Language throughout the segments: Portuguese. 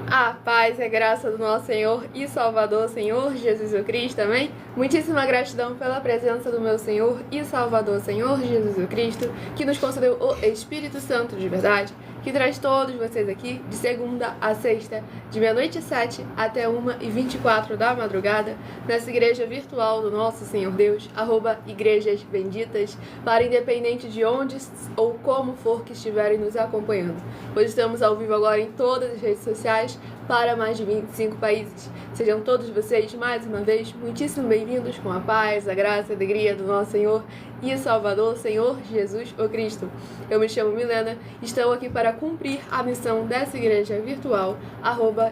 A paz e a graça do nosso Senhor e Salvador, Senhor Jesus Cristo, amém? Muitíssima gratidão pela presença do meu Senhor e Salvador, Senhor Jesus Cristo, que nos concedeu o Espírito Santo de verdade, que traz todos vocês aqui de segunda a sexta, de meia-noite e 7 até 1h24 da madrugada, nessa igreja virtual do nosso Senhor Deus, @igrejas benditas, para independente de onde ou como for que estiverem nos acompanhando. Hoje estamos ao vivo agora em todas as redes sociais, para mais de 25 países. Sejam todos vocês, mais uma vez, muitíssimo bem-vindos com a paz, a graça e a alegria do nosso Senhor e Salvador, Senhor Jesus o Cristo. Eu me chamo Milena e estou aqui para cumprir a missão dessa igreja virtual,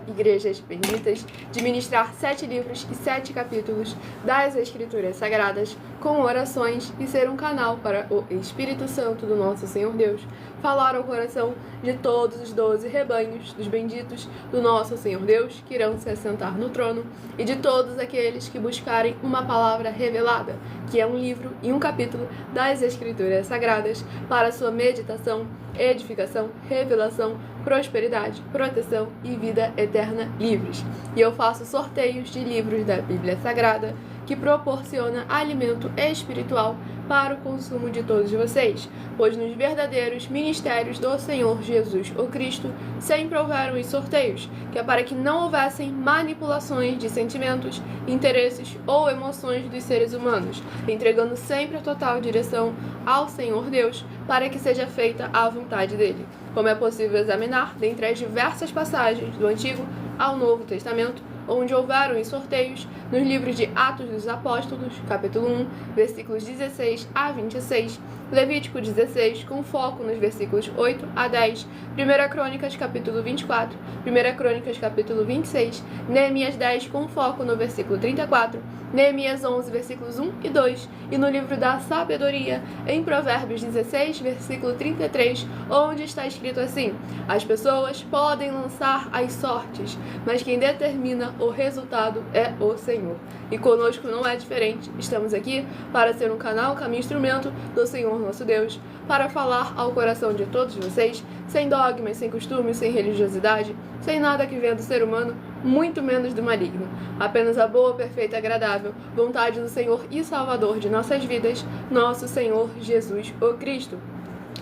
@igrejas benditas, de ministrar 7 livros e 7 capítulos das Escrituras Sagradas, com orações e ser um canal para o Espírito Santo do nosso Senhor Deus, falar ao coração de todos os 12 rebanhos dos benditos do nosso Senhor Deus, que irão se assentar no trono, e de todos aqueles que buscarem uma palavra revelada, que é um livro e um capítulo das Escrituras Sagradas, para sua meditação, edificação, revelação, prosperidade, proteção e vida eterna livres. E eu faço sorteios de livros da Bíblia Sagrada, que proporciona alimento espiritual para o consumo de todos vocês, pois nos verdadeiros ministérios do Senhor Jesus o Cristo sempre houveram os sorteios, que é para que não houvessem manipulações de sentimentos, interesses ou emoções dos seres humanos, entregando sempre a total direção ao Senhor Deus, para que seja feita a vontade dele. Como é possível examinar dentre as diversas passagens do Antigo ao Novo Testamento, onde houveram os sorteios, nos livros de Atos dos Apóstolos, capítulo 1, versículos 16 a 26, Levítico 16, com foco nos versículos 8 a 10, 1 Crônicas, capítulo 24, 1 Crônicas, capítulo 26, Neemias 10, com foco no versículo 34, Neemias 11, versículos 1 e 2, e no livro da Sabedoria, em Provérbios 16, versículo 33, onde está escrito assim: as pessoas podem lançar as sortes, mas quem determina o resultado é o Senhor. E conosco não é diferente. Estamos aqui para ser um canal, caminho, instrumento do Senhor nosso Deus, para falar ao coração de todos vocês, sem dogmas, sem costumes, sem religiosidade, sem nada que venha do ser humano, muito menos do maligno. Apenas a boa, perfeita e agradável vontade do Senhor e Salvador de nossas vidas, nosso Senhor Jesus o Cristo.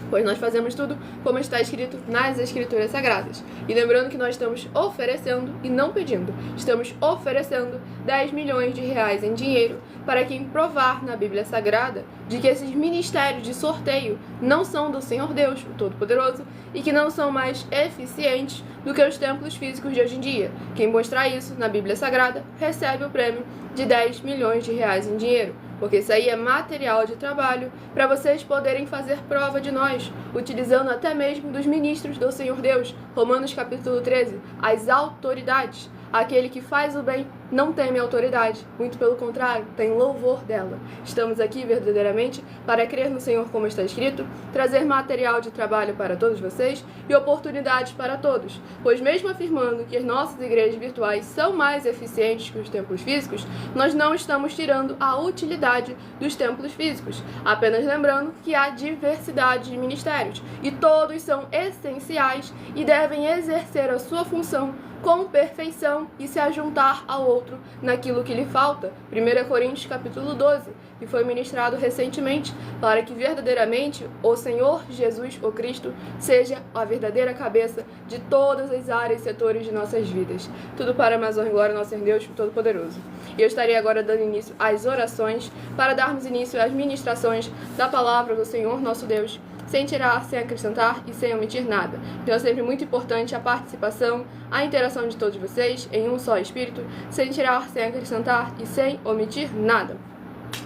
Pois nós fazemos tudo como está escrito nas Escrituras Sagradas. E lembrando que nós estamos oferecendo e não pedindo. Estamos oferecendo 10 milhões de reais em dinheiro para quem provar na Bíblia Sagrada de que esses ministérios de sorteio não são do Senhor Deus, o Todo-Poderoso, e que não são mais eficientes do que os templos físicos de hoje em dia. Quem mostrar isso na Bíblia Sagrada recebe o prêmio de 10 milhões de reais em dinheiro. Porque isso aí é material de trabalho para vocês poderem fazer prova de nós, utilizando até mesmo dos ministros do Senhor Deus. Romanos capítulo 13, as autoridades. Aquele que faz o bem não teme a autoridade, muito pelo contrário, tem louvor dela. Estamos aqui verdadeiramente para crer no Senhor como está escrito, trazer material de trabalho para todos vocês e oportunidades para todos, pois mesmo afirmando que as nossas igrejas virtuais são mais eficientes que os templos físicos, nós não estamos tirando a utilidade dos templos físicos, apenas lembrando que há diversidade de ministérios e todos são essenciais e devem exercer a sua função com perfeição e se ajuntar ao outro naquilo que lhe falta. 1 Coríntios capítulo 12, que foi ministrado recentemente, para que verdadeiramente o Senhor Jesus o Cristo seja a verdadeira cabeça de todas as áreas e setores de nossas vidas. Tudo para a mais honra e glória do nosso Senhor Deus Todo-Poderoso. E eu estarei agora dando início às orações, para darmos início às ministrações da palavra do Senhor nosso Deus, sem tirar, sem acrescentar e sem omitir nada. Então é sempre muito importante a participação, a interação de todos vocês em um só espírito, sem tirar, sem acrescentar e sem omitir nada.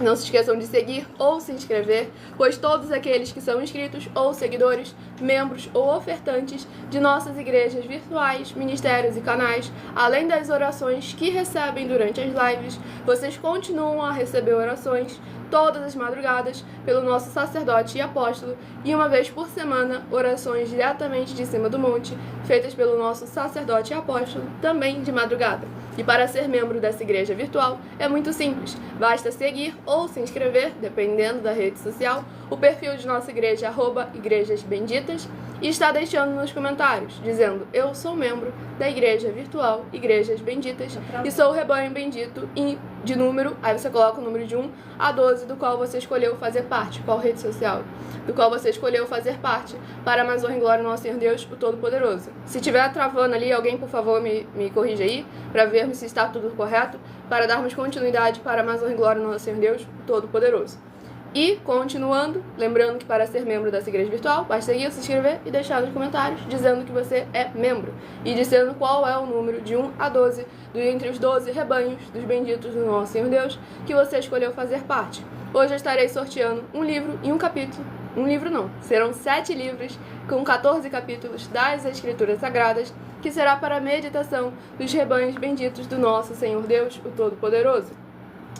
Não se esqueçam de seguir ou se inscrever, pois todos aqueles que são inscritos ou seguidores, membros ou ofertantes de nossas igrejas virtuais, ministérios e canais, além das orações que recebem durante as lives, vocês continuam a receber orações todas as madrugadas pelo nosso sacerdote e apóstolo, e uma vez por semana, orações diretamente de cima do monte, feitas pelo nosso sacerdote e apóstolo, também de madrugada. E para ser membro dessa igreja virtual é muito simples, basta seguir ou se inscrever, dependendo da rede social, o perfil de nossa igreja, @igrejas benditas, e está deixando nos comentários, dizendo: eu sou membro da igreja virtual Igrejas Benditas e sou o rebanho bendito de número, aí você coloca o número de 1 a 12, do qual você escolheu fazer parte, qual rede social, do qual você escolheu fazer parte, para a mais honra e glória do nosso Senhor Deus, o Todo-Poderoso. Se estiver travando ali, alguém, por favor, me corrija aí, para vermos se está tudo correto, para darmos continuidade para a mais honra e glória do nosso Senhor Deus, o Todo-Poderoso. E, continuando, lembrando que para ser membro dessa igreja virtual, basta seguir, se inscrever e deixar nos comentários dizendo que você é membro e dizendo qual é o número de 1 a 12 entre os 12 rebanhos dos benditos do nosso Senhor Deus que você escolheu fazer parte. Hoje eu estarei sorteando um livro e um capítulo. Um livro não, serão 7 livros com 14 capítulos das Escrituras Sagradas, que será para a meditação dos rebanhos benditos do nosso Senhor Deus, o Todo-Poderoso.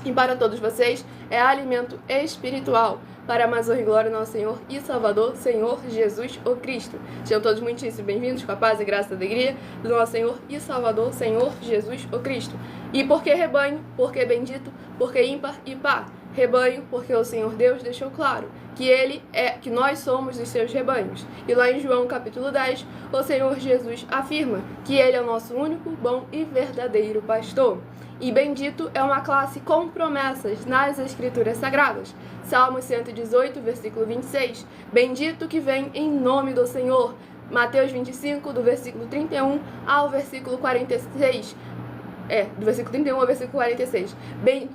E para todos vocês é alimento espiritual para a mais honra e glória do nosso Senhor e Salvador, Senhor Jesus o Cristo. Sejam todos muitíssimo bem-vindos com a paz e graça e alegria do nosso Senhor e Salvador, Senhor Jesus o Cristo. E por que rebanho? Porque bendito? Porque ímpar e par. Rebanho, porque o Senhor Deus deixou claro que nós somos os seus rebanhos. E lá em João capítulo 10, o Senhor Jesus afirma que ele é o nosso único, bom e verdadeiro pastor. E bendito é uma classe com promessas nas Escrituras Sagradas. Salmo 118, versículo 26. Bendito que vem em nome do Senhor. Mateus 25, do versículo 31 ao versículo 46. Do versículo 31 ao versículo 46.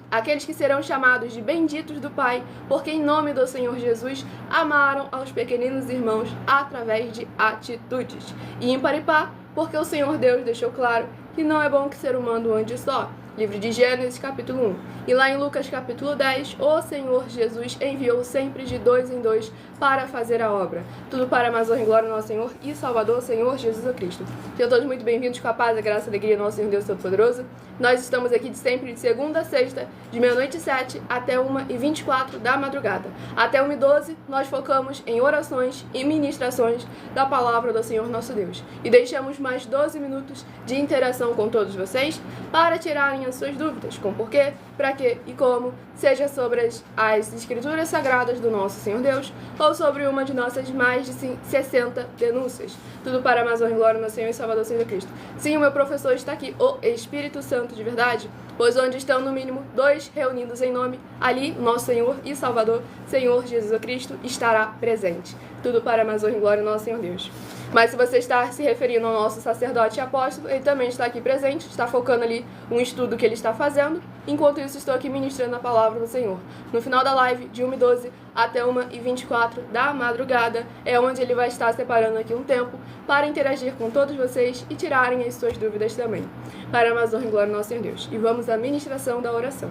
Aqueles que serão chamados de benditos do Pai, porque em nome do Senhor Jesus amaram aos pequeninos irmãos através de atitudes. E ímpar e par, porque o Senhor Deus deixou claro que não é bom que ser humano ande só. Livro de Gênesis, capítulo 1. E lá em Lucas, capítulo 10, o Senhor Jesus enviou sempre de 2 em 2 para fazer a obra. Tudo para a mais honra e glória do nosso Senhor e Salvador, Senhor Jesus o Cristo. Sejam todos muito bem-vindos com a paz, a graça e a alegria do nosso Senhor Deus Todo-Poderoso. Nós estamos aqui de sempre, de segunda a sexta, de meia-noite e 7 até 1h24 da madrugada. Até 1h12, nós focamos em orações e ministrações da palavra do Senhor nosso Deus. E deixamos mais 12 minutos de interação com todos vocês para tirarem as suas dúvidas, com porquê, para quê e como, seja sobre as Escrituras Sagradas do nosso Senhor Deus, ou sobre uma de nossas mais de 60 denúncias. Tudo para a mais honra e glória do nosso Senhor e Salvador, Senhor Cristo. Sim, o meu professor está aqui, o Espírito Santo de verdade, pois onde estão no mínimo 2 reunidos em nome, ali o nosso Senhor e Salvador, Senhor Jesus Cristo, estará presente. Tudo para a mais honra e glória do nosso Senhor Deus. Mas se você está se referindo ao nosso sacerdote e apóstolo, ele também está aqui presente, está focando ali um estudo que ele está fazendo. Enquanto isso, estou aqui ministrando a palavra do Senhor. No final da live, de 1h12 até 1h24 da madrugada, é onde ele vai estar separando aqui um tempo para interagir com todos vocês e tirarem as suas dúvidas também. Para a mais honra e glória do nosso Senhor Deus. E vamos à ministração da oração.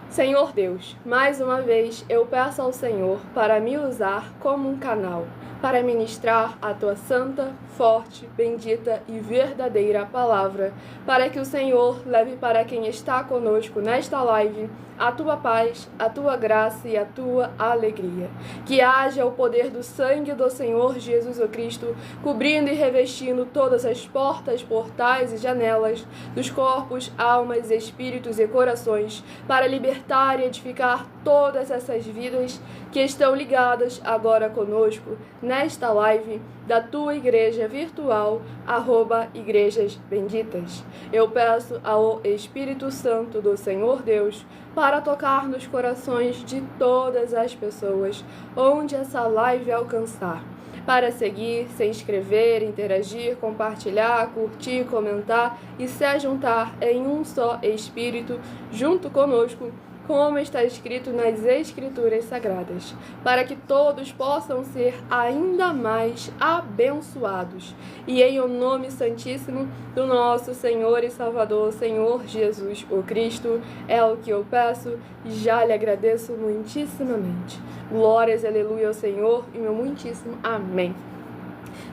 Senhor Deus, mais uma vez eu peço ao Senhor para me usar como um canal para ministrar a tua santa, forte, bendita e verdadeira palavra, para que o Senhor leve para quem está conosco nesta live a tua paz, a tua graça e a tua alegria. Que haja o poder do sangue do Senhor Jesus o Cristo, cobrindo e revestindo todas as portas, portais e janelas dos corpos, almas, espíritos e corações, para libertar e edificar todas essas vidas que estão ligadas agora conosco nesta live da tua igreja virtual, @Igrejas Benditas. Eu peço ao Espírito Santo do Senhor Deus para tocar nos corações de todas as pessoas onde essa live alcançar, para seguir, se inscrever, interagir, compartilhar, curtir, comentar e se juntar em um só Espírito junto conosco, como está escrito nas Escrituras Sagradas, para que todos possam ser ainda mais abençoados. E em o nome santíssimo do nosso Senhor e Salvador, Senhor Jesus o Cristo, é o que eu peço e já lhe agradeço muitíssimamente. Glórias, aleluia ao Senhor e meu muitíssimo amém.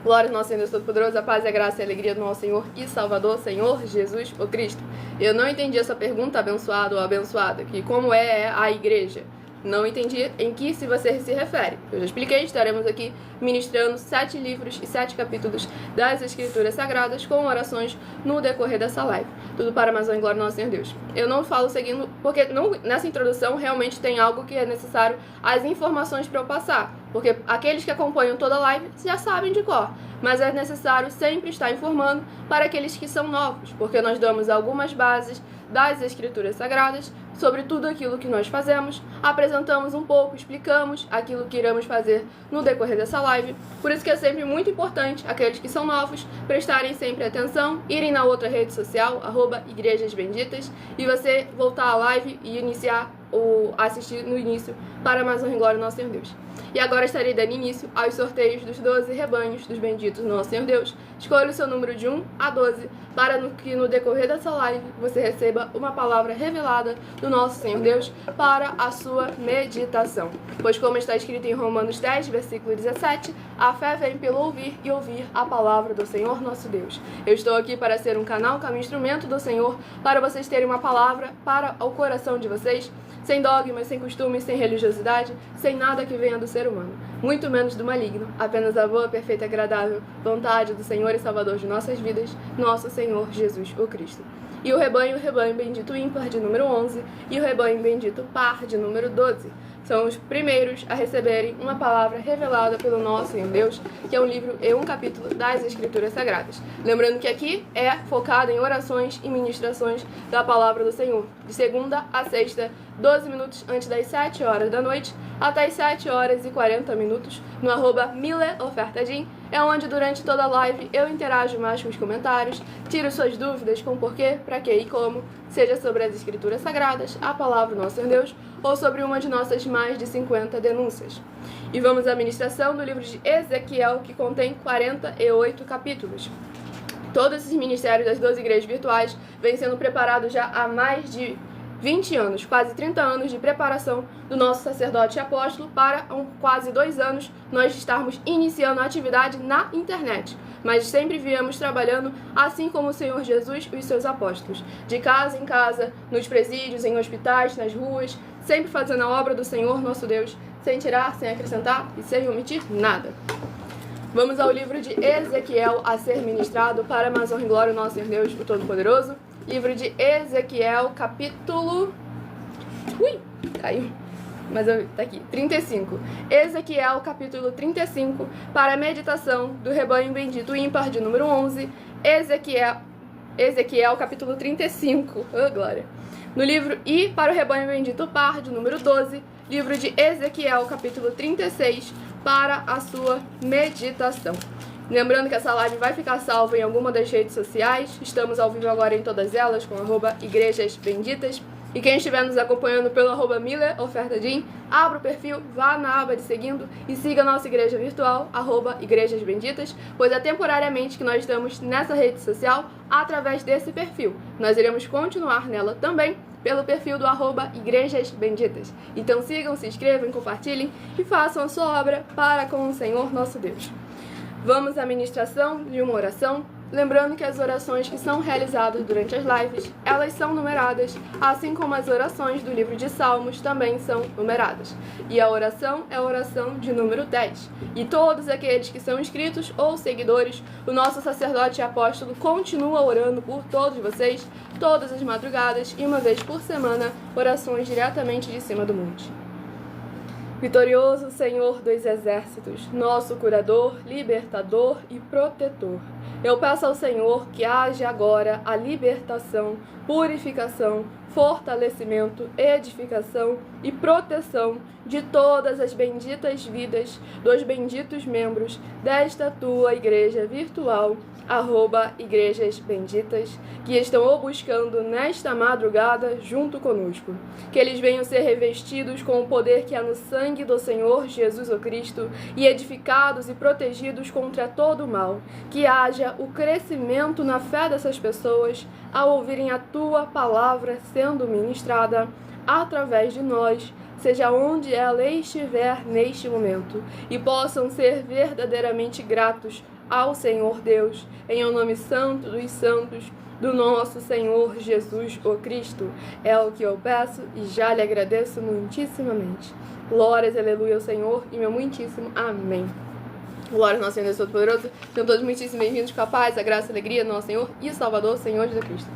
Glória ao nosso Senhor Deus Todo-Poderoso, a paz, a graça e a alegria do nosso Senhor e Salvador, Senhor Jesus o Cristo. Eu não entendi essa pergunta, abençoado ou abençoada, que como é a igreja? Não entendi em que se você se refere. Eu já expliquei, estaremos aqui ministrando 7 livros e 7 capítulos das Escrituras Sagradas com orações no decorrer dessa live. Tudo para a mais honra e glória do nosso Senhor Deus. Eu não falo seguindo, porque nessa introdução realmente tem algo que é necessário, as informações para eu passar. porque aqueles que acompanham toda a live já sabem de cor, mas é necessário sempre estar informando para aqueles que são novos, porque nós damos algumas bases das Escrituras Sagradas sobre tudo aquilo que nós fazemos, apresentamos um pouco, explicamos aquilo que iremos fazer no decorrer dessa live. Por isso que é sempre muito importante aqueles que são novos prestarem sempre atenção, irem na outra rede social, @igrejasbenditas, e você voltar à live e iniciar ou assistir no início para mais honra e glória ao nosso Senhor Deus. E agora estarei dando início aos sorteios dos 12 rebanhos dos benditos do nosso Senhor Deus. Escolha o seu número de 1 a 12 para que no decorrer dessa live você receba uma palavra revelada do nosso Senhor Deus para a sua meditação. Pois como está escrito em Romanos 10, versículo 17, a fé vem pelo ouvir e ouvir a palavra do Senhor nosso Deus. Eu estou aqui para ser um canal, como instrumento do Senhor, para vocês terem uma palavra para o coração de vocês, sem dogmas, sem costumes, sem religiosidade, sem nada que venha do ser humano, muito menos do maligno, apenas a boa, perfeita e agradável vontade do Senhor e Salvador de nossas vidas, nosso Senhor Jesus o Cristo. E o rebanho bendito ímpar de número 11 e o rebanho bendito par de número 12. São os primeiros a receberem uma palavra revelada pelo nosso Senhor Deus, que é um livro e um capítulo das Escrituras Sagradas. Lembrando que aqui é focado em orações e ministrações da palavra do Senhor, de segunda a sexta, 12 minutos antes das 7 horas da noite, até as 7 horas e 40 minutos, no @mileofertadim, é onde durante toda a live eu interajo mais com os comentários, tiro suas dúvidas com porquê, pra quê e como, seja sobre as Escrituras Sagradas, a palavra do nosso Senhor Deus, ou sobre uma de nossas mais de 50 denúncias. E vamos à ministração do livro de Ezequiel, que contém 48 capítulos. Todos esses ministérios das 12 igrejas virtuais vêm sendo preparados já há mais de 20 anos, quase 30 anos de preparação do nosso sacerdote e apóstolo para quase 2 anos nós estarmos iniciando a atividade na internet. Mas sempre viemos trabalhando assim como o Senhor Jesus e os seus apóstolos, de casa em casa, nos presídios, em hospitais, nas ruas, sempre fazendo a obra do Senhor nosso Deus, sem tirar, sem acrescentar e sem omitir nada. Vamos ao livro de Ezequiel a ser ministrado para mais honra e glória ao nosso Senhor Deus, o Todo-Poderoso. Livro de Ezequiel, capítulo... caiu. Mas tá aqui, 35. Ezequiel, capítulo 35, para a meditação do rebanho bendito ímpar de número 11. Ezequiel, capítulo 35. Oh, glória. No livro E para o rebanho bendito par de número 12. Livro de Ezequiel, capítulo 36, para a sua meditação. Lembrando que essa live vai ficar salva em alguma das redes sociais. Estamos ao vivo agora em todas elas, com @igrejasbenditas. E quem estiver nos acompanhando pelo @mileofertadim, abra o perfil, vá na aba de seguindo e siga a nossa igreja virtual, @igrejasbenditas, pois é temporariamente que nós estamos nessa rede social através desse perfil. Nós iremos continuar nela também pelo perfil do @igrejasbenditas. Então sigam, se inscrevam, compartilhem e façam a sua obra para com o Senhor nosso Deus. Vamos à ministração de uma oração, lembrando que as orações que são realizadas durante as lives, elas são numeradas, assim como as orações do livro de Salmos também são numeradas. E a oração é a oração de número 10. E todos aqueles que são inscritos ou seguidores, o nosso sacerdote e apóstolo continua orando por todos vocês, todas as madrugadas e uma vez por semana, orações diretamente de cima do monte. Vitorioso Senhor dos exércitos, nosso curador, libertador e protetor, eu peço ao Senhor que haja agora a libertação, purificação, fortalecimento, edificação e proteção de todas as benditas vidas dos benditos membros desta tua igreja virtual, @igrejasbenditas, que estão o buscando nesta madrugada junto conosco. Que eles venham ser revestidos com o poder que há no sangue do Senhor Jesus o Cristo e edificados e protegidos contra todo o mal. Que haja o crescimento na fé dessas pessoas ao ouvirem a tua palavra sendo ministrada através de nós, seja onde ela estiver neste momento, e possam ser verdadeiramente gratos ao Senhor Deus, em o nome santo dos santos do nosso Senhor Jesus o Cristo. É o que eu peço e já lhe agradeço muitíssimamente. Glórias, aleluia ao Senhor e meu muitíssimo amém. Glória ao nosso Senhor Deus Todo-Poderoso. Sejam todos muitíssimo bem-vindos com a paz, a graça e a alegria do nosso Senhor e Salvador, Senhor Jesus Cristo.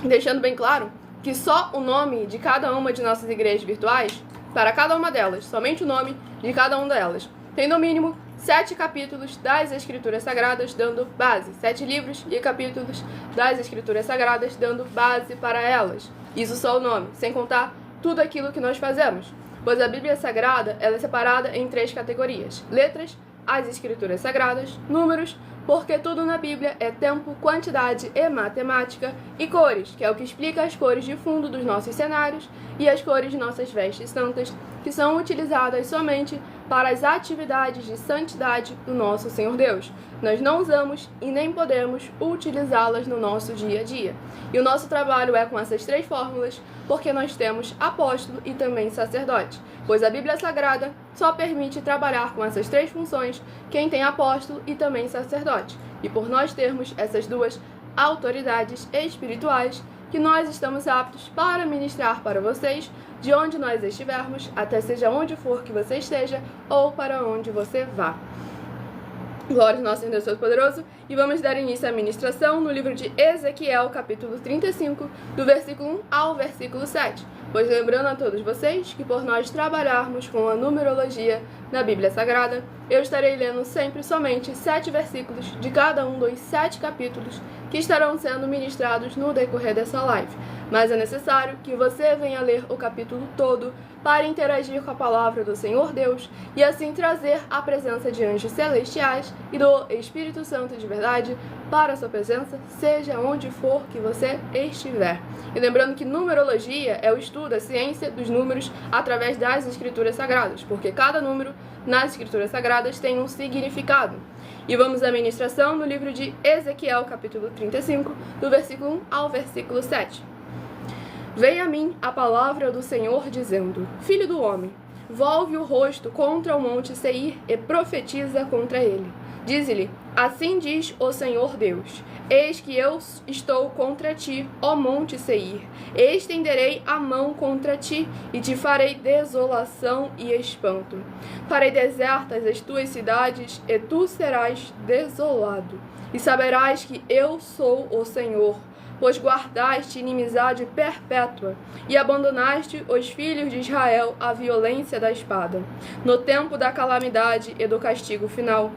deixando bem claro que só o nome de cada uma de nossas igrejas virtuais, para cada uma delas, somente o nome de cada uma delas, tem no mínimo 7 capítulos das Escrituras Sagradas dando base, 7 livros e capítulos das Escrituras Sagradas dando base para elas. Isso só o nome, sem contar tudo aquilo que nós fazemos, pois a Bíblia Sagrada ela é separada em 3 categorias: letras, as Escrituras Sagradas, números, porque tudo na Bíblia é tempo, quantidade e matemática, e cores, que é o que explica as cores de fundo dos nossos cenários e as cores de nossas vestes santas, que são utilizadas somente para as atividades de santidade do nosso Senhor Deus. Nós não usamos e nem podemos utilizá-las no nosso dia a dia. E o nosso trabalho é com essas 3 fórmulas, porque nós temos apóstolo e também sacerdote, pois a Bíblia Sagrada só permite trabalhar com essas 3 funções quem tem apóstolo e também sacerdote. E por nós termos essas 2 autoridades espirituais, que nós estamos aptos para ministrar para vocês, de onde nós estivermos, até seja onde for que você esteja, ou para onde você vá. Glória ao nosso Deus Todo-Poderoso, e vamos dar início à ministração no livro de Ezequiel, capítulo 35, do versículo 1 ao versículo 7. Pois lembrando a todos vocês que por nós trabalharmos com a numerologia na Bíblia Sagrada, eu estarei lendo sempre somente 7 versículos de cada um dos 7 capítulos que estarão sendo ministrados no decorrer dessa live. Mas é necessário que você venha ler o capítulo todo para interagir com a palavra do Senhor Deus e assim trazer a presença de anjos celestiais e do Espírito Santo de verdade para a sua presença, seja onde for que você estiver. E lembrando que numerologia é o estudo, a ciência dos números através das Escrituras Sagradas, porque cada número nas Escrituras Sagradas tem um significado. E vamos à ministração no livro de Ezequiel, capítulo 35, do versículo 1 ao versículo 7. Veio a mim a palavra do Senhor dizendo: Filho do homem, volve o rosto contra o monte Seir e profetiza contra ele. Dize-lhe: Assim diz o Senhor Deus: Eis que eu estou contra ti, ó monte Seir. Estenderei a mão contra ti e te farei desolação e espanto. Farei desertas as tuas cidades e tu serás desolado. E saberás que eu sou o Senhor, pois guardaste inimizade perpétua e abandonaste os filhos de Israel à violência da espada, no tempo da calamidade e do castigo final.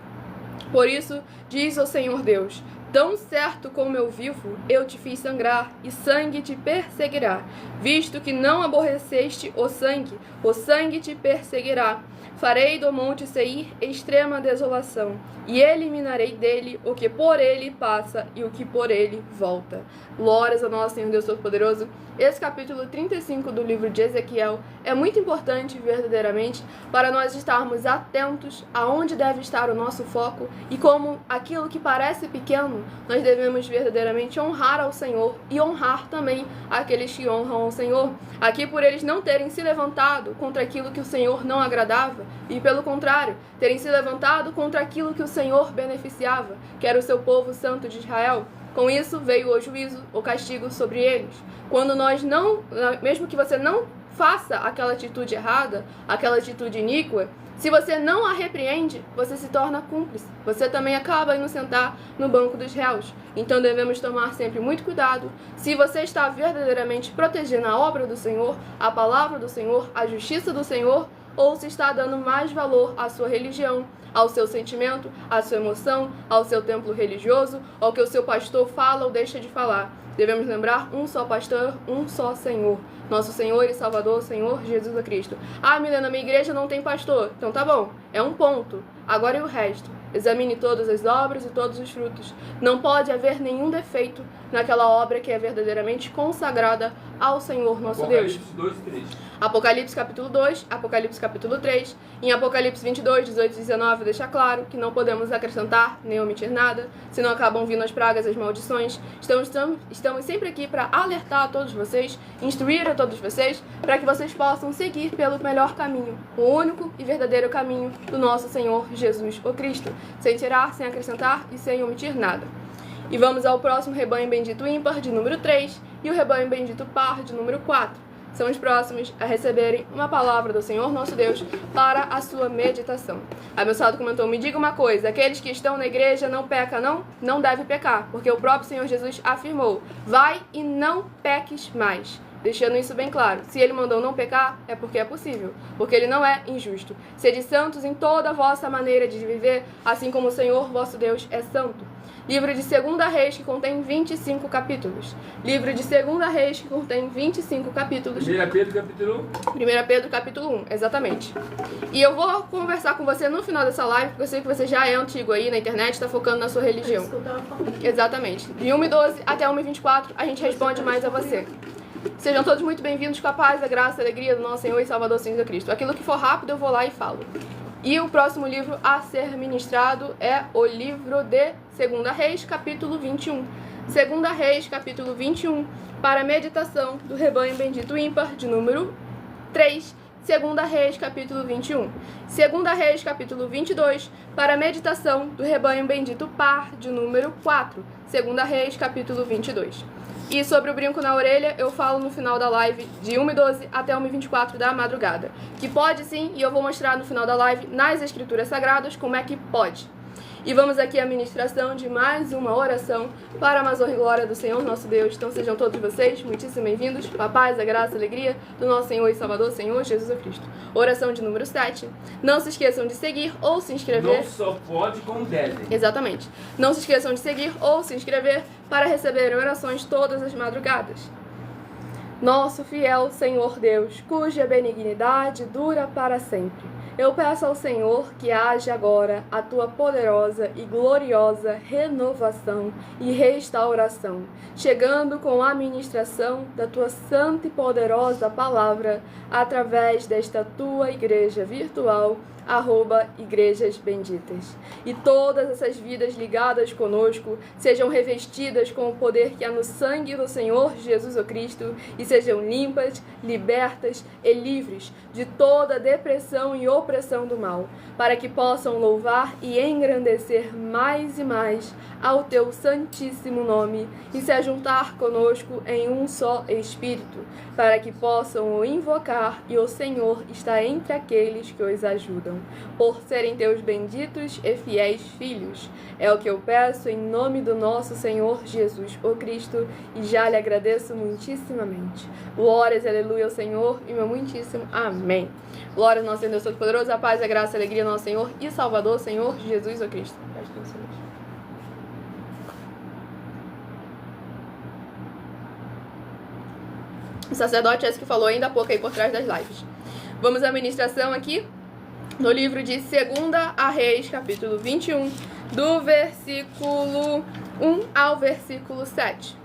Por isso, diz o Senhor Deus: Tão certo como eu vivo, eu te fiz sangrar, e sangue te perseguirá. Visto que não aborreceste o sangue te perseguirá. Farei do monte Seir extrema desolação, e eliminarei dele o que por ele passa e o que por ele volta. Glórias ao nosso Senhor Deus Todo-Poderoso. Esse capítulo 35 do livro de Ezequiel é muito importante verdadeiramente para nós estarmos atentos aonde deve estar o nosso foco e como aquilo que parece pequeno, nós devemos verdadeiramente honrar ao Senhor e honrar também aqueles que honram ao Senhor. Aqui por eles não terem se levantado contra aquilo que o Senhor não agradava e pelo contrário, terem se levantado contra aquilo que o Senhor beneficiava, que era o seu povo santo de Israel. Com isso veio o juízo, o castigo sobre eles. Quando nós não, mesmo que você não faça aquela atitude errada, aquela atitude iníqua, se você não a repreende, você se torna cúmplice. Você também acaba indo sentar no banco dos réus. Então devemos tomar sempre muito cuidado. Se você está verdadeiramente protegendo a obra do Senhor, a palavra do Senhor, a justiça do Senhor, ou se está dando mais valor à sua religião, ao seu sentimento, à sua emoção, ao seu templo religioso, ao que o seu pastor fala ou deixa de falar. Devemos lembrar: um só pastor, um só Senhor. Nosso Senhor e Salvador, Senhor Jesus Cristo. Ah, Milena, minha igreja não tem pastor. Então tá bom, é um ponto. Agora e o resto? Examine todas as obras e todos os frutos. Não pode haver nenhum defeito naquela obra que é verdadeiramente consagrada ao Senhor nosso Deus. Apocalipse capítulo 2, Apocalipse capítulo 3. Em Apocalipse 22, 18 e 19 deixa claro que não podemos acrescentar nem omitir nada, senão acabam vindo as pragas e as maldições. Estamos sempre aqui para alertar a todos vocês, instruir a todos vocês, para que vocês possam seguir pelo melhor caminho, o único e verdadeiro caminho do nosso Senhor Jesus o Cristo, sem tirar, sem acrescentar e sem omitir nada. E vamos ao próximo rebanho bendito ímpar, de número 3, e o rebanho bendito par, de número 4. são os próximos a receberem uma palavra do Senhor nosso Deus para a sua meditação. Abençoado comentou: me diga uma coisa, aqueles que estão na igreja não pecam, não? Não deve pecar, porque o próprio Senhor Jesus afirmou: vai e não peques mais. Deixando isso bem claro, se ele mandou não pecar, é porque é possível, porque ele não é injusto. Sede santos em toda a vossa maneira de viver, assim como o Senhor vosso Deus é santo. Livro de 2 Reis, que contém 25 capítulos. Livro de 2 Reis, que contém 25 capítulos. 1 Pedro, capítulo 1. 1 Pedro, capítulo 1, exatamente. E eu vou conversar com você no final dessa live, porque eu sei que você já é antigo aí na internet, está focando na sua religião. Exatamente. De 1h12 até 1h24, a gente responde mais a você. Sejam todos muito bem-vindos com a paz, a graça e a alegria do nosso Senhor e Salvador Jesus Cristo. Aquilo que for rápido, eu vou lá e falo. E o próximo livro a ser ministrado é o livro de 2 Reis, capítulo 21. 2 Reis, capítulo 21, para a meditação do rebanho bendito ímpar, de número 3. 2 Reis, capítulo 21. 2 Reis, capítulo 22, para a meditação do rebanho bendito par, de número 4. 2 Reis, capítulo 22. E sobre o brinco na orelha, eu falo no final da live de 1h12 até 1h24 da madrugada. Que pode sim, e eu vou mostrar no final da live, nas escrituras sagradas, como é que pode. E vamos aqui à ministração de mais uma oração para a honra e glória do Senhor nosso Deus. Então sejam todos vocês muitíssimo bem-vindos. A paz, a graça, a alegria do nosso Senhor e Salvador, Senhor Jesus Cristo. Oração de número 7. Não se esqueçam de seguir ou se inscrever. Não só pode, como deve. Exatamente. Não se esqueçam de seguir ou se inscrever para receber orações todas as madrugadas. Nosso fiel Senhor Deus, cuja benignidade dura para sempre. Eu peço ao Senhor que haja agora a tua poderosa e gloriosa renovação e restauração, chegando com a ministração da tua santa e poderosa palavra através desta tua igreja virtual, @Igrejas Benditas. E todas essas vidas ligadas conosco sejam revestidas com o poder que há no sangue do Senhor Jesus Cristo e sejam limpas, libertas e livres de toda depressão e opressão do mal, para que possam louvar e engrandecer mais e mais ao teu santíssimo nome e se ajuntar conosco em um só Espírito, para que possam o invocar e o Senhor está entre aqueles que os ajudam, por serem teus benditos e fiéis filhos. É o que eu peço em nome do nosso Senhor Jesus, o Cristo, e já lhe agradeço muitíssimamente. Glórias, aleluia ao Senhor e meu muitíssimo amém. Glórias ao nosso Deus Todo-Poderoso, a paz, a graça e a alegria do nosso Senhor e Salvador, Senhor Jesus, o Cristo. O sacerdote esse que falou ainda há pouco aí por trás das lives. Vamos à ministração aqui no livro de 2 Reis, capítulo 21, do versículo 1 ao versículo 7.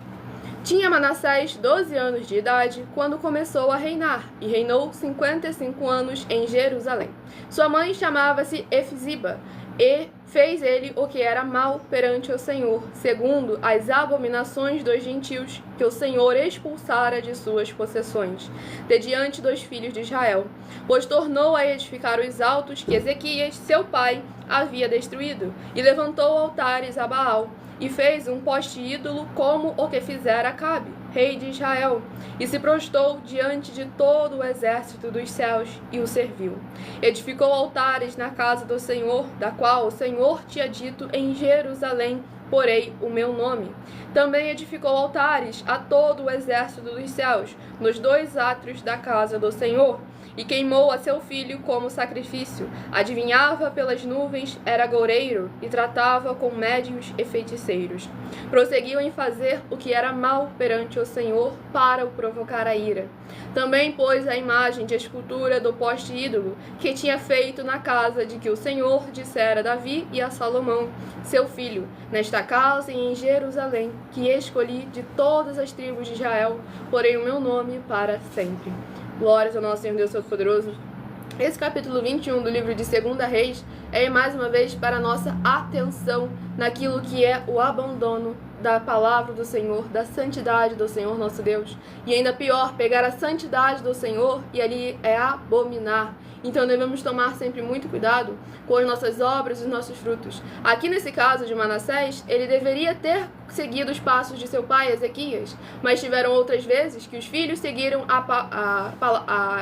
Tinha Manassés 12 anos de idade quando começou a reinar, e reinou 55 anos em Jerusalém. Sua mãe chamava-se Efziba, e fez ele o que era mal perante o Senhor, segundo as abominações dos gentios, que o Senhor expulsara de suas possessões, de diante dos filhos de Israel. Pois tornou a edificar os altos que Ezequias, seu pai, havia destruído, e levantou altares a Baal, e fez um poste ídolo como o que fizera Acabe, rei de Israel, e se prostrou diante de todo o exército dos céus e o serviu. Edificou altares na casa do Senhor, da qual o Senhor tinha dito: em Jerusalém porei o meu nome. Também edificou altares a todo o exército dos céus, nos 2 átrios da casa do Senhor, e queimou a seu filho como sacrifício. Adivinhava pelas nuvens, era agoureiro, e tratava com médios e feiticeiros. Prosseguiu em fazer o que era mal perante o Senhor, para o provocar a ira. Também pôs a imagem de escultura do poste ídolo, que tinha feito na casa de que o Senhor dissera a Davi e a Salomão, seu filho, nesta casa e em Jerusalém, que escolhi de todas as tribos de Israel, porém o meu nome para sempre. Glórias ao nosso Senhor Deus Todo-Poderoso. Esse capítulo 21 do livro de 2 Reis é mais uma vez para a nossa atenção naquilo que é o abandono da palavra do Senhor, da santidade do Senhor nosso Deus. E ainda pior, pegar a santidade do Senhor e ali é abominar. Então devemos tomar sempre muito cuidado com as nossas obras e os nossos frutos. Aqui nesse caso de Manassés, ele deveria ter seguido os passos de seu pai Ezequias, mas tiveram outras vezes que os filhos seguiram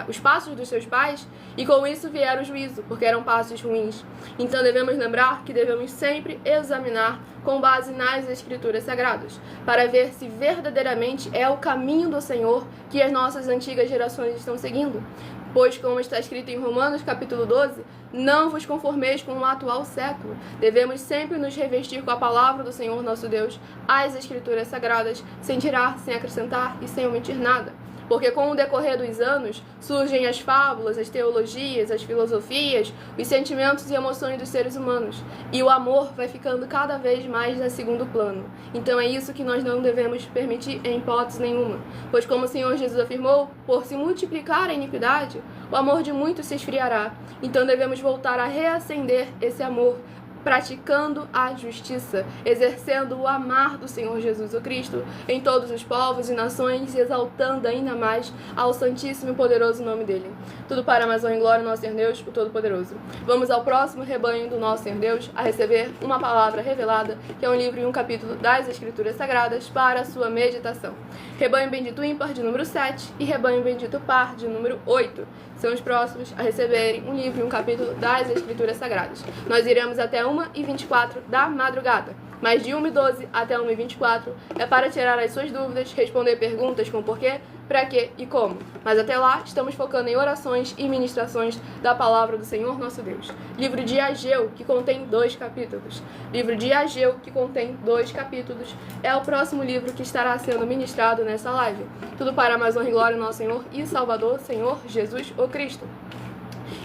os passos dos seus pais e com isso vieram o juízo, porque eram passos ruins. Então devemos lembrar que devemos sempre examinar com base nas Escrituras Sagradas, para ver se verdadeiramente é o caminho do Senhor que as nossas antigas gerações estão seguindo. Pois, como está escrito em Romanos capítulo 12, não vos conformeis com o atual século. Devemos sempre nos revestir com a palavra do Senhor nosso Deus, as Escrituras Sagradas, sem tirar, sem acrescentar e sem omitir nada. Porque com o decorrer dos anos, surgem as fábulas, as teologias, as filosofias, os sentimentos e emoções dos seres humanos. E o amor vai ficando cada vez mais a segundo plano. Então é isso que nós não devemos permitir em hipótese nenhuma. Pois como o Senhor Jesus afirmou, por se multiplicar a iniquidade, o amor de muitos se esfriará. Então devemos voltar a reacender esse amor, praticando a justiça, exercendo o amar do Senhor Jesus o Cristo em todos os povos e nações, e exaltando ainda mais ao santíssimo e poderoso nome dele. Tudo para mais honra e glória ao nosso Senhor Deus, o Todo-Poderoso. Vamos ao próximo rebanho do nosso Senhor Deus a receber uma palavra revelada, que é um livro e um capítulo das Escrituras Sagradas para a sua meditação. Rebanho bendito ímpar de número 7 e rebanho bendito par de número 8 são os próximos a receberem um livro e um capítulo das Escrituras Sagradas. Nós iremos até 1h24 da madrugada, mas de 1h12 até 1h24 é para tirar as suas dúvidas, responder perguntas com porquê, para quê e como. Mas até lá, estamos focando em orações e ministrações da palavra do Senhor nosso Deus. Livro de Ageu, que contém 2 capítulos. Livro de Ageu, que contém 2 capítulos, é o próximo livro que estará sendo ministrado nessa live. Tudo para mais honra e glória ao nosso Senhor e Salvador, Senhor Jesus o Cristo.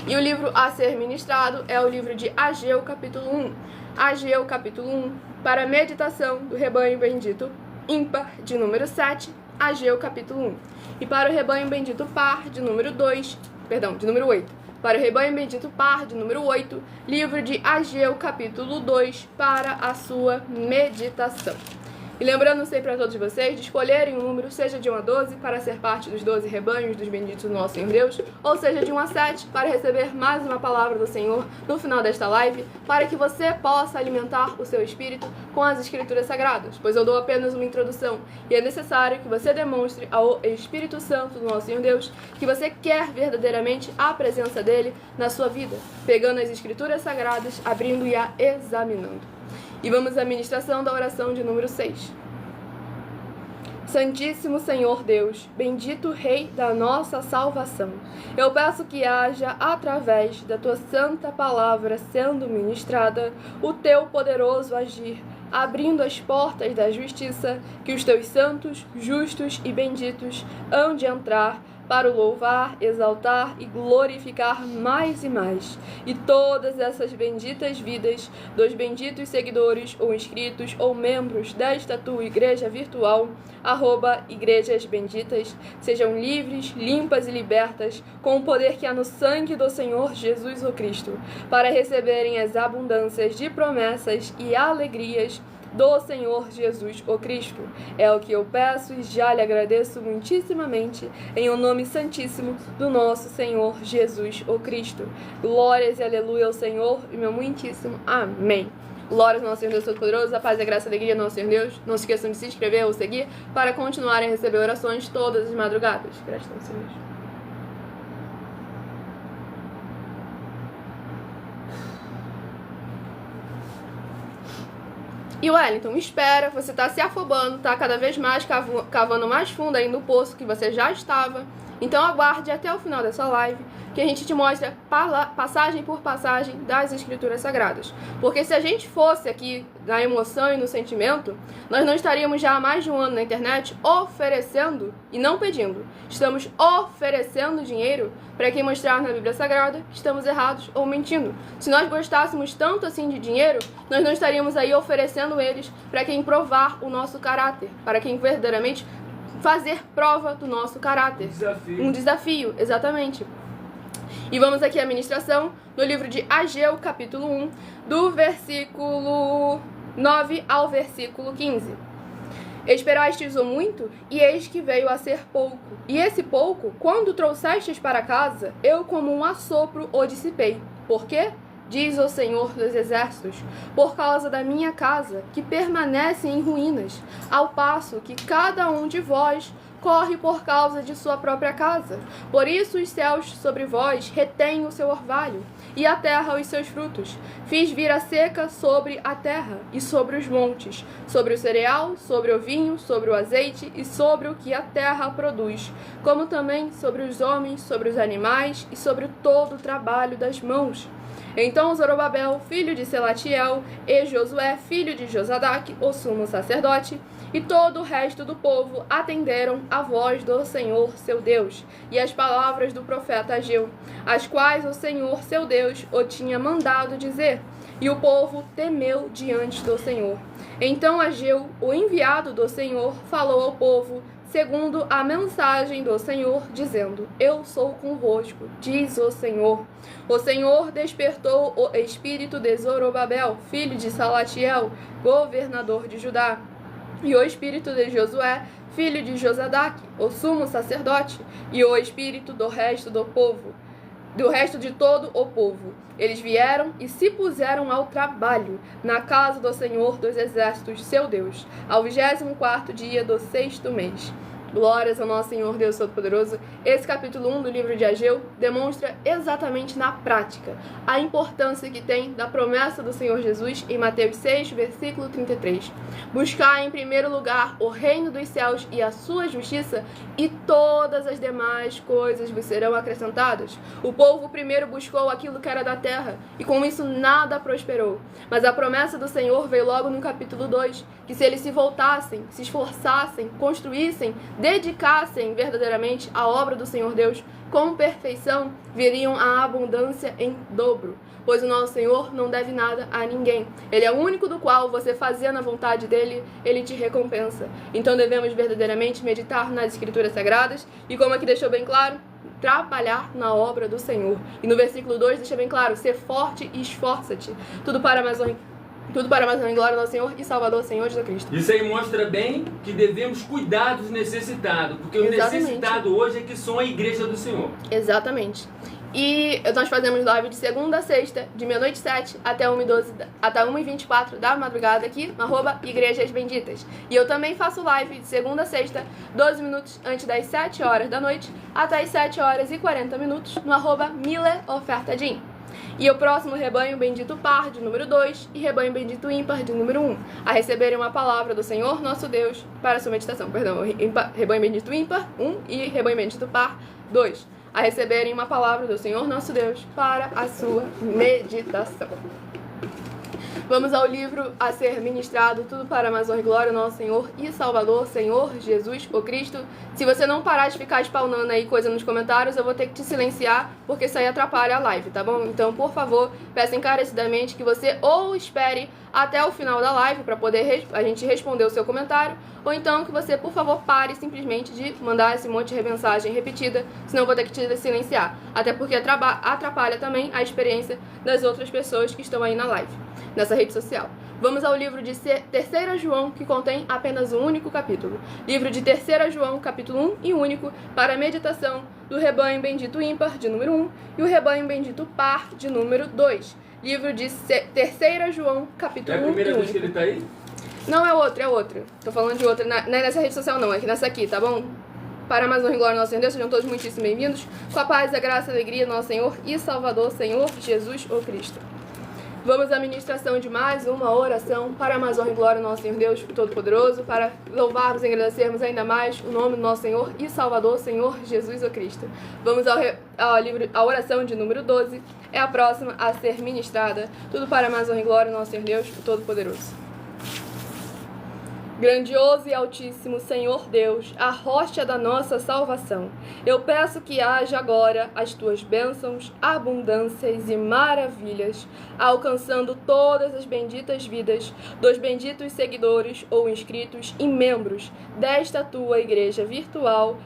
E o livro a ser ministrado é o livro de Ageu, capítulo 1. Ageu, capítulo 1, para meditação do rebanho bendito ímpar de número 7, Ageu, capítulo 1. E para o rebanho bendito par de número 8. Para o rebanho bendito par de número 8, livro de Ageu, capítulo 2, para a sua meditação. E lembrando sempre a todos vocês de escolherem um número, seja de 1 a 12, para ser parte dos 12 rebanhos dos benditos do nosso Senhor Deus, ou seja de 1 a 7, para receber mais uma palavra do Senhor no final desta live, para que você possa alimentar o seu espírito com as Escrituras Sagradas, pois eu dou apenas uma introdução, e é necessário que você demonstre ao Espírito Santo do nosso Senhor Deus que você quer verdadeiramente a presença dele na sua vida, pegando as Escrituras Sagradas, abrindo e a examinando. E vamos à ministração da oração de número 6. Santíssimo Senhor Deus, bendito Rei da nossa salvação, eu peço que haja, através da tua santa palavra sendo ministrada, o teu poderoso agir, abrindo as portas da justiça, que os teus santos, justos e benditos hão de entrar, para o louvar, exaltar e glorificar mais e mais. E todas essas benditas vidas dos benditos seguidores ou inscritos ou membros desta tua igreja virtual, @igrejas benditas, sejam livres, limpas e libertas com o poder que há no sangue do Senhor Jesus o Cristo, para receberem as abundâncias de promessas e alegrias do Senhor Jesus o Cristo. É o que eu peço e já lhe agradeço muitíssimamente, em o nome santíssimo do nosso Senhor Jesus o Cristo. Glórias e aleluia ao Senhor e meu muitíssimo amém. Glórias ao nosso Senhor Deus Todo-Poderoso, a paz e a graça e a alegria do nosso Senhor Deus. Não se esqueçam de se inscrever ou seguir para continuarem a receber orações todas as madrugadas. Gratidão, Senhor. E Wellington, espera, você está se afobando, está cada vez mais cavando mais fundo aí no poço que você já estava. Então aguarde até o final dessa live, que a gente te mostra passagem por passagem das Escrituras Sagradas. Porque se a gente fosse aqui na emoção e no sentimento, nós não estaríamos já há mais de um ano na internet oferecendo e não pedindo. Estamos oferecendo dinheiro para quem mostrar na Bíblia Sagrada que estamos errados ou mentindo. Se nós gostássemos tanto assim de dinheiro, nós não estaríamos aí oferecendo eles para quem provar o nosso caráter, para quem verdadeiramente fazer prova do nosso caráter. Um desafio, exatamente. E vamos aqui à ministração no livro de Ageu, capítulo 1, do versículo 9 ao versículo 15. Esperastes-o muito, e eis que veio a ser pouco. E esse pouco, quando trouxestes para casa, eu como um assopro o dissipei. Por quê? Diz o Senhor dos Exércitos, por causa da minha casa, que permanece em ruínas, ao passo que cada um de vós corre por causa de sua própria casa. Por isso os céus sobre vós retêm o seu orvalho, e a terra os seus frutos. Fiz vir a seca sobre a terra e sobre os montes, sobre o cereal, sobre o vinho, sobre o azeite e sobre o que a terra produz, como também sobre os homens, sobre os animais e sobre todo o trabalho das mãos. Então Zorobabel, filho de Selatiel, e Josué, filho de Josadaque, o sumo sacerdote, e todo o resto do povo atenderam a voz do Senhor seu Deus, e as palavras do profeta Ageu, as quais o Senhor seu Deus o tinha mandado dizer, e o povo temeu diante do Senhor. Então Ageu, o enviado do Senhor, falou ao povo, segundo a mensagem do Senhor, dizendo, eu sou convosco, diz o Senhor. O Senhor despertou o espírito de Zorobabel, filho de Salatiel, governador de Judá, e o espírito de Josué, filho de Josadaque, o sumo sacerdote, e o espírito do resto do povo, do resto de todo o povo. Eles vieram e se puseram ao trabalho na casa do Senhor dos Exércitos, seu Deus, ao 24º dia do 6º mês. Glórias ao nosso Senhor Deus Todo-Poderoso. Esse capítulo 1 do livro de Ageu demonstra exatamente na prática a importância que tem da promessa do Senhor Jesus em Mateus 6, versículo 33. Buscar em primeiro lugar o reino dos céus e a sua justiça, e todas as demais coisas vos serão acrescentadas. O povo primeiro buscou aquilo que era da terra, e com isso nada prosperou. Mas a promessa do Senhor veio logo no capítulo 2, que se eles se voltassem, se esforçassem, construíssem, dedicassem verdadeiramente a obra do Senhor Deus com perfeição, viriam a abundância em dobro. Pois o nosso Senhor não deve nada a ninguém. Ele é o único do qual você fazendo a vontade dele, ele te recompensa. Então devemos verdadeiramente meditar nas Escrituras Sagradas e, como aqui deixou bem claro, trabalhar na obra do Senhor. E no versículo 2 deixa bem claro, ser forte e esforça-te. Tudo para mais em glória ao Senhor e Salvador, Senhor Jesus Cristo. Isso aí mostra bem que devemos cuidar dos necessitados, porque o necessitado hoje é que são a igreja do Senhor. Exatamente. E nós fazemos live de segunda a sexta, de meia-noite 7 até 1h24 da madrugada aqui, no @Igrejas Benditas. E eu também faço live de segunda a sexta, 12 minutos antes das 7 horas da noite, até as 7 horas e 40 minutos, no @MileOfertadim. E o próximo Rebanho Bendito Par, de número 2, e Rebanho Bendito Ímpar, de número 1, a receberem uma palavra do Senhor nosso Deus para a sua meditação. Rebanho Bendito Ímpar, 1, e Rebanho Bendito Par, 2, a receberem uma palavra do Senhor nosso Deus para a sua meditação. Vamos ao livro a ser ministrado, tudo para mais honra e glória ao nosso Senhor e Salvador, Senhor Jesus, o Cristo. Se você não parar de ficar spawnando aí coisa nos comentários, eu vou ter que te silenciar, porque isso aí atrapalha a live, tá bom? Então, por favor, peço encarecidamente que você ou espere até o final da live para poder a gente responder o seu comentário, ou então que você, por favor, pare simplesmente de mandar esse monte de mensagem repetida, senão eu vou ter que te silenciar. Até porque atrapalha também a experiência das outras pessoas que estão aí na live, nessa rede social. Vamos ao livro de 3 João, que contém apenas um único capítulo. Livro de 3 João, capítulo 1 e único, para a meditação do Rebanho Bendito Ímpar, de número 1, e o Rebanho Bendito Par, de número 2. Livro de 3 João, capítulo 1 e único. É a primeira vez que ele tá aí? Não, é outra. Tô falando de outra. Não é nessa rede social não, é nessa aqui, tá bom? Para mais honra e glória ao nosso Senhor Deus, sejam todos muitíssimo bem-vindos. Com a paz, a graça e a alegria do nosso Senhor e Salvador, Senhor Jesus, o Cristo. Vamos à ministração de mais uma oração para mais honra e glória ao nosso Senhor Deus Todo-Poderoso, para louvarmos e agradecermos ainda mais o nome do nosso Senhor e Salvador, Senhor Jesus o Cristo. Vamos à oração de número 12, é a próxima a ser ministrada. Tudo para mais honra e glória ao nosso Senhor Deus Todo-Poderoso. Grandioso e altíssimo Senhor Deus, a rocha da nossa salvação, eu peço que haja agora as tuas bênçãos, abundâncias e maravilhas, alcançando todas as benditas vidas dos benditos seguidores ou inscritos e membros desta tua igreja virtual,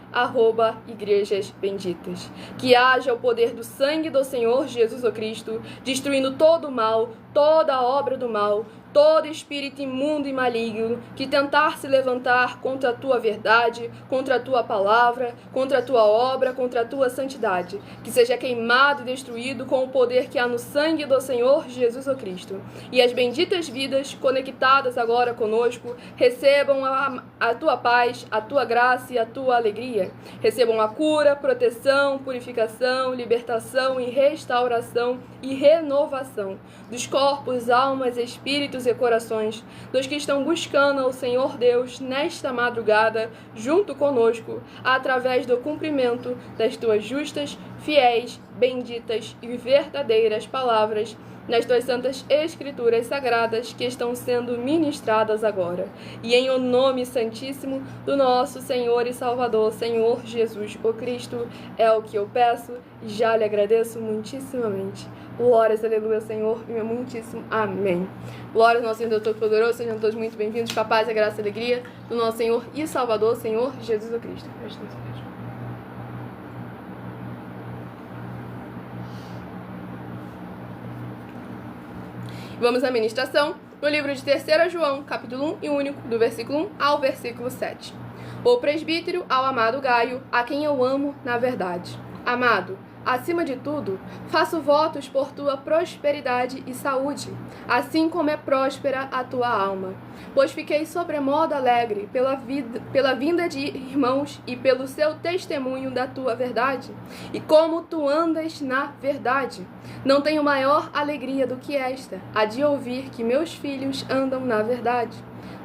@Igrejas Benditas. Que haja o poder do sangue do Senhor Jesus o Cristo, destruindo todo o mal, toda a obra do mal, todo espírito imundo e maligno que tentar se levantar contra a tua verdade, contra a tua palavra, contra a tua obra, contra a tua santidade, que seja queimado e destruído com o poder que há no sangue do Senhor Jesus o Cristo. E as benditas vidas conectadas agora conosco recebam a tua paz, a tua graça e a tua alegria. Recebam a cura, proteção, purificação, libertação e restauração e renovação dos corpos, almas, espíritos e corações dos que estão buscando ao Senhor Deus nesta madrugada junto conosco, através do cumprimento das tuas justas, fiéis, benditas e verdadeiras palavras nas tuas santas escrituras sagradas que estão sendo ministradas agora. E em o nome santíssimo do nosso Senhor e Salvador, Senhor Jesus o Cristo, é o que eu peço e já lhe agradeço muitíssimamente. Glórias, aleluia, Senhor, e muitíssimo amém. Glórias ao nosso Senhor Todo-Poderoso, sejam todos muito bem-vindos, com a paz, a graça e a alegria do nosso Senhor e Salvador, Senhor Jesus o Cristo. Vamos à ministração no livro de 3 João, capítulo 1 e único, do versículo 1 ao versículo 7. O presbítero ao amado Gaio, a quem eu amo na verdade. Amado, acima de tudo, faço votos por tua prosperidade e saúde, assim como é próspera a tua alma. Pois fiquei sobremodo alegre pela vinda de irmãos e pelo seu testemunho da tua verdade. E como tu andas na verdade, não tenho maior alegria do que esta, a de ouvir que meus filhos andam na verdade.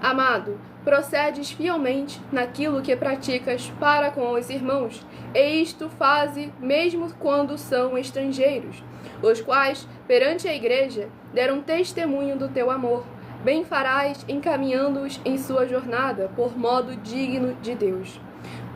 Amado, procedes fielmente naquilo que praticas para com os irmãos, e isto faze mesmo quando são estrangeiros, os quais, perante a igreja, deram testemunho do teu amor. Bem farás encaminhando-os em sua jornada, por modo digno de Deus.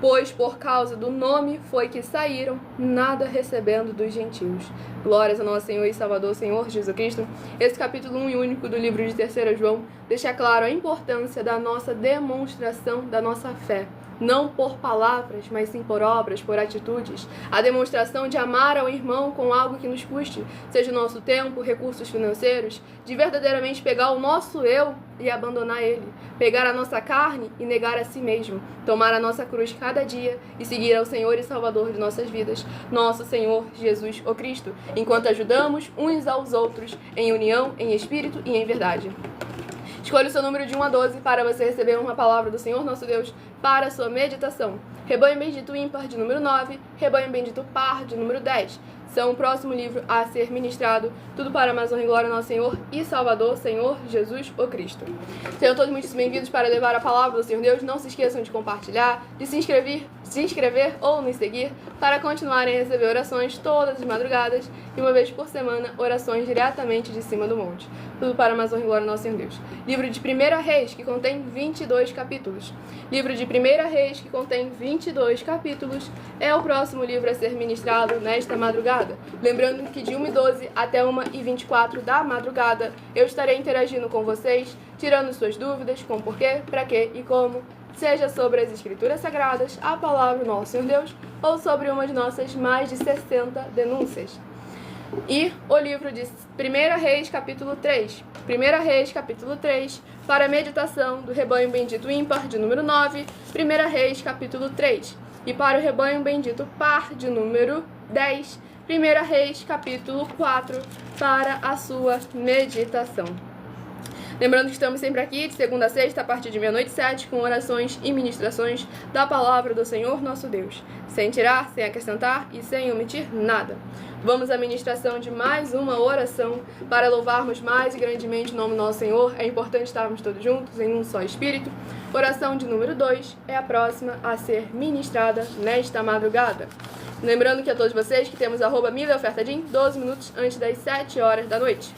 Pois por causa do nome foi que saíram, nada recebendo dos gentios. Glórias ao nosso Senhor e Salvador, Senhor Jesus Cristo. Esse capítulo 1 e único do livro de 3 João deixa claro a importância da nossa demonstração da nossa fé. Não por palavras, mas sim por obras, por atitudes. A demonstração de amar ao irmão com algo que nos custe, seja o nosso tempo, recursos financeiros, de verdadeiramente pegar o nosso eu e abandonar ele. Pegar a nossa carne e negar a si mesmo. Tomar a nossa cruz cada dia e seguir ao Senhor e Salvador de nossas vidas, nosso Senhor Jesus o Cristo, enquanto ajudamos uns aos outros em união, em espírito e em verdade. Escolha o seu número de 1 a 12 para você receber uma palavra do Senhor nosso Deus para a sua meditação. Rebanho bendito ímpar de número 9, rebanho bendito par de número 10. São o próximo livro a ser ministrado, tudo para a mais honra e glória ao nosso Senhor e Salvador, Senhor Jesus o Cristo. Sejam todos muito bem-vindos para levar a palavra do Senhor Deus. Não se esqueçam de compartilhar, de se inscrever ou nos seguir para continuarem a receber orações todas as madrugadas e uma vez por semana orações diretamente de cima do monte. Tudo para a mais honra e glória ao nosso Senhor Deus. Livro de 1 Reis, que contém 22 capítulos. Livro de 1 Reis, que contém 22 capítulos, é o próximo livro a ser ministrado nesta madrugada. Lembrando que de 1h12 até 1h24 da madrugada, eu estarei interagindo com vocês, tirando suas dúvidas com porquê, para quê e como, seja sobre as Escrituras Sagradas, a palavra do nosso Senhor Deus, ou sobre uma de nossas mais de 60 denúncias. E o livro de 1 Reis, capítulo 3. 1 Reis, capítulo 3, para a meditação do rebanho bendito ímpar, de número 9. 1 Reis, capítulo 3. E para o rebanho bendito par, de número 10. 1 Reis, capítulo 4, para a sua meditação. Lembrando que estamos sempre aqui, de segunda a sexta, a partir de 00h07, com orações e ministrações da palavra do Senhor nosso Deus, sem tirar, sem acrescentar e sem omitir nada. Vamos à ministração de mais uma oração para louvarmos mais e grandemente o nome do nosso Senhor. É importante estarmos todos juntos em um só espírito. Oração de número 2 é a próxima a ser ministrada nesta madrugada. Lembrando que a todos vocês que temos @mileofertadim, 12 minutos antes das 7 horas da noite.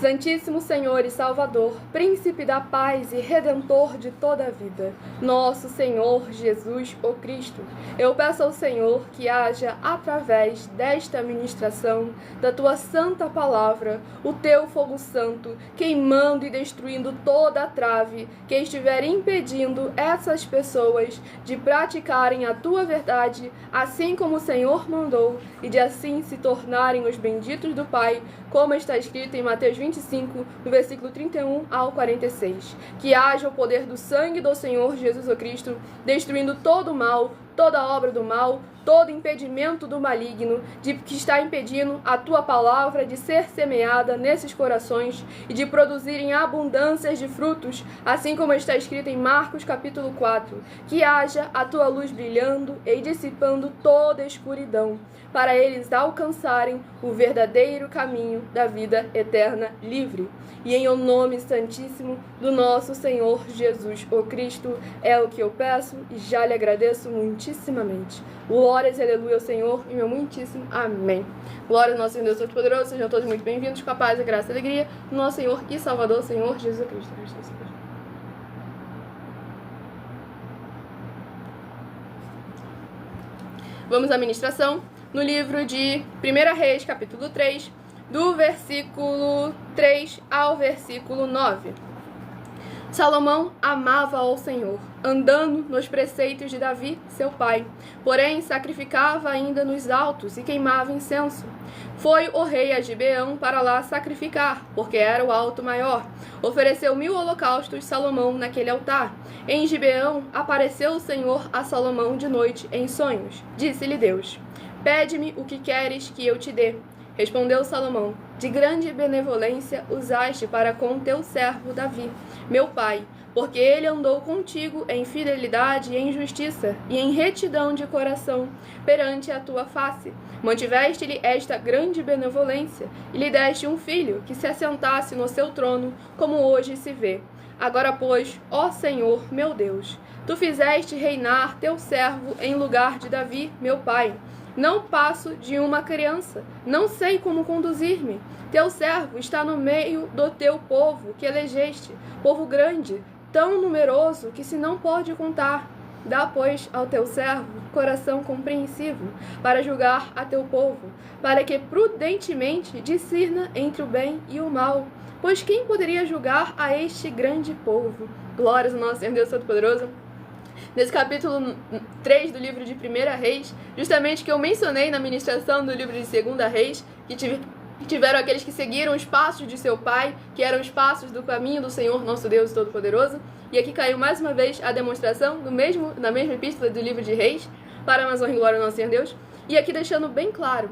Santíssimo Senhor e Salvador, Príncipe da paz e Redentor de toda a vida, nosso Senhor Jesus o Cristo, eu peço ao Senhor que haja, através desta ministração, da Tua santa palavra, o Teu fogo santo, queimando e destruindo toda a trave que estiver impedindo essas pessoas de praticarem a Tua verdade, assim como o Senhor mandou, e de assim se tornarem os benditos do Pai, como está escrito em Mateus 20, 25, no versículo 31 ao 46. Que haja o poder do sangue do Senhor Jesus Cristo, destruindo todo o mal, toda obra do mal, todo impedimento do maligno, que está impedindo a tua palavra de ser semeada nesses corações e de produzirem abundâncias de frutos, assim como está escrito em Marcos capítulo 4, que haja a tua luz brilhando e dissipando toda a escuridão, para eles alcançarem o verdadeiro caminho da vida eterna livre. E em o nome santíssimo do nosso Senhor Jesus, o Cristo, é o que eu peço e já lhe agradeço muitíssimamente. Glórias e aleluia ao Senhor e meu muitíssimo amém. Glória ao nosso Deus Todo-Poderoso, sejam todos muito bem-vindos, com a paz, a graça e a alegria do nosso Senhor e Salvador, Senhor Jesus Cristo. Vamos à ministração no livro de 1 Reis, capítulo 3, do versículo 3 ao versículo 9. Salomão amava ao Senhor, andando nos preceitos de Davi, seu pai, porém sacrificava ainda nos altos e queimava incenso. Foi o rei a Gibeão para lá sacrificar, porque era o alto maior. Ofereceu 1000 holocaustos Salomão naquele altar. Em Gibeão apareceu o Senhor a Salomão de noite em sonhos. Disse-lhe Deus: pede-me o que queres que eu te dê. Respondeu Salomão: de grande benevolência usaste para com teu servo Davi, meu pai, porque ele andou contigo em fidelidade e em justiça, e em retidão de coração, perante a tua face. Mantiveste-lhe esta grande benevolência, e lhe deste um filho, que se assentasse no seu trono, como hoje se vê. Agora, pois, ó Senhor, meu Deus, tu fizeste reinar teu servo em lugar de Davi, meu pai. Não passo de uma criança, não sei como conduzir-me. Teu servo está no meio do teu povo que elegeste, povo grande, tão numeroso que se não pode contar. Dá, pois, ao teu servo coração compreensivo, para julgar a teu povo, para que prudentemente discirna entre o bem e o mal. Pois quem poderia julgar a este grande povo? Glórias ao nosso Senhor Deus Todo-Poderoso. Nesse capítulo 3 do livro de 1 Reis, justamente que eu mencionei na ministração do livro de 2 Reis, que tiveram aqueles que seguiram os passos de seu pai, que eram os passos do caminho do Senhor, nosso Deus Todo-Poderoso. E aqui caiu mais uma vez a demonstração na mesma epístola do livro de Reis, para a mais honra e glória ao nosso Senhor Deus. E aqui deixando bem claro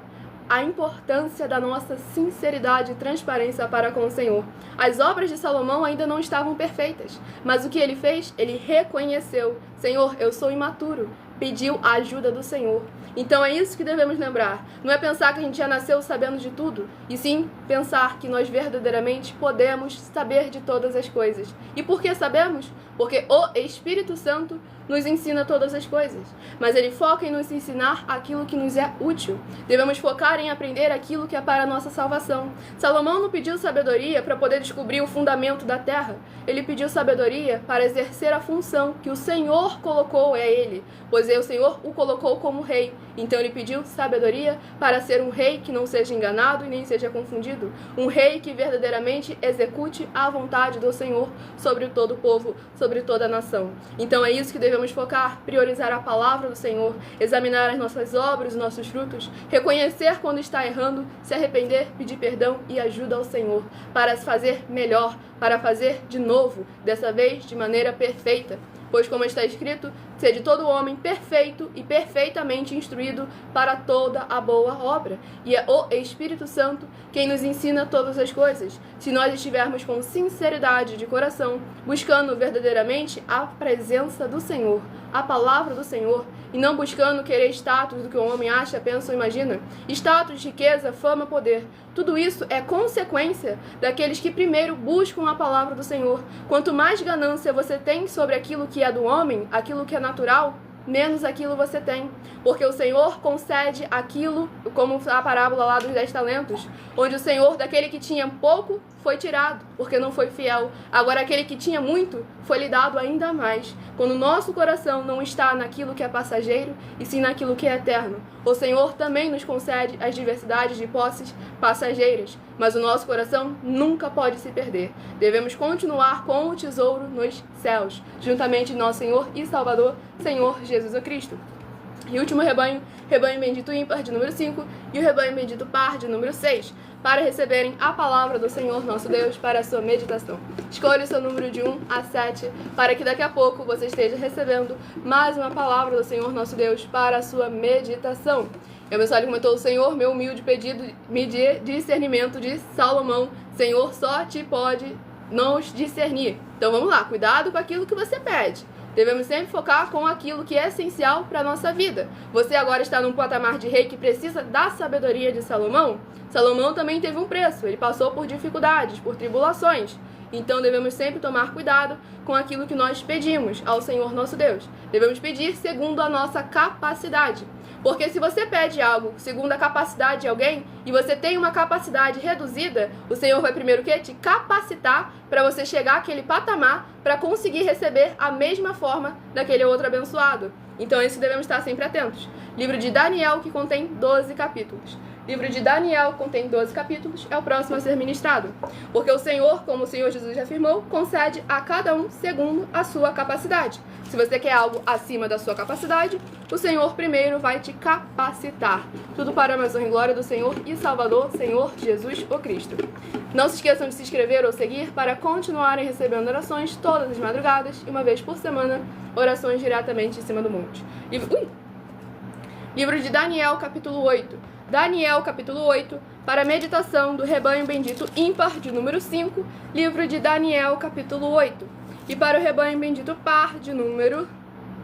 a importância da nossa sinceridade e transparência para com o Senhor. As obras de Salomão ainda não estavam perfeitas, mas o que ele fez? Ele reconheceu: Senhor, eu sou imaturo. Pediu a ajuda do Senhor. Então é isso que devemos lembrar. Não é pensar que a gente já nasceu sabendo de tudo, e sim pensar que nós verdadeiramente podemos saber de todas as coisas. E por que sabemos? Porque o Espírito Santo nos ensina todas as coisas, mas ele foca em nos ensinar aquilo que nos é útil. Devemos focar em aprender aquilo que é para a nossa salvação. Salomão não pediu sabedoria para poder descobrir o fundamento da terra. Ele pediu sabedoria para exercer a função que o Senhor colocou a ele, pois o Senhor o colocou como rei. Então ele pediu sabedoria para ser um rei que não seja enganado e nem seja confundido. Um rei que verdadeiramente execute a vontade do Senhor sobre todo o povo, sobre toda a nação. Então é isso que devemos focar, priorizar a palavra do Senhor, examinar as nossas obras, os nossos frutos, reconhecer quando está errando, se arrepender, pedir perdão e ajuda ao Senhor para fazer melhor, para fazer de novo, dessa vez de maneira perfeita. Pois, como está escrito, sede todo homem perfeito e perfeitamente instruído para toda a boa obra. E é o Espírito Santo quem nos ensina todas as coisas, se nós estivermos com sinceridade de coração, buscando verdadeiramente a presença do Senhor, a palavra do Senhor, e não buscando querer status do que o homem acha, pensa ou imagina. Status, riqueza, fama, poder. Tudo isso é consequência daqueles que primeiro buscam a palavra do Senhor. Quanto mais ganância você tem sobre aquilo que é do homem, aquilo que é natural, menos aquilo você tem. Porque o Senhor concede aquilo, como a parábola lá dos 10 talentos, onde o Senhor daquele que tinha pouco foi tirado, porque não foi fiel. Agora aquele que tinha muito foi lhe dado ainda mais. Quando o nosso coração não está naquilo que é passageiro, e sim naquilo que é eterno. O Senhor também nos concede as diversidades de posses passageiras, mas o nosso coração nunca pode se perder. Devemos continuar com o tesouro nos céus, juntamente nosso Senhor e Salvador, Senhor Jesus Cristo. E o último rebanho, rebanho bendito ímpar, de número 5, e o rebanho bendito par, de número 6, para receberem a palavra do Senhor nosso Deus para a sua meditação. Escolha o seu número de 1 a 7, para que daqui a pouco você esteja recebendo mais uma palavra do Senhor nosso Deus para a sua meditação. E a mensagem comentou: o Senhor, meu humilde pedido, medir discernimento de Salomão. Senhor, só te pode nos discernir. Então vamos lá, cuidado com aquilo que você pede. Devemos sempre focar com aquilo que é essencial para a nossa vida. Você agora está num patamar de rei que precisa da sabedoria de Salomão? Salomão também teve um preço, ele passou por dificuldades, por tribulações. Então devemos sempre tomar cuidado com aquilo que nós pedimos ao Senhor nosso Deus. Devemos pedir segundo a nossa capacidade. Porque se você pede algo segundo a capacidade de alguém e você tem uma capacidade reduzida, o Senhor vai primeiro o quê? Te capacitar para você chegar àquele patamar para conseguir receber a mesma forma daquele outro abençoado. Então, isso devemos estar sempre atentos. Livro de Daniel, que contém 12 capítulos. Livro de Daniel contém 12 capítulos, é o próximo a ser ministrado. Porque o Senhor, como o Senhor Jesus já afirmou, concede a cada um segundo a sua capacidade. Se você quer algo acima da sua capacidade, o Senhor primeiro vai te capacitar. Tudo para a mais honra e glória do Senhor e Salvador, Senhor Jesus o Cristo. Não se esqueçam de se inscrever ou seguir para continuarem recebendo orações todas as madrugadas e uma vez por semana, orações diretamente em cima do monte. Livro de Daniel, capítulo 8. Daniel, capítulo 8, para a meditação do rebanho bendito ímpar, de número 5, livro de Daniel, capítulo 8. E para o rebanho bendito par, de número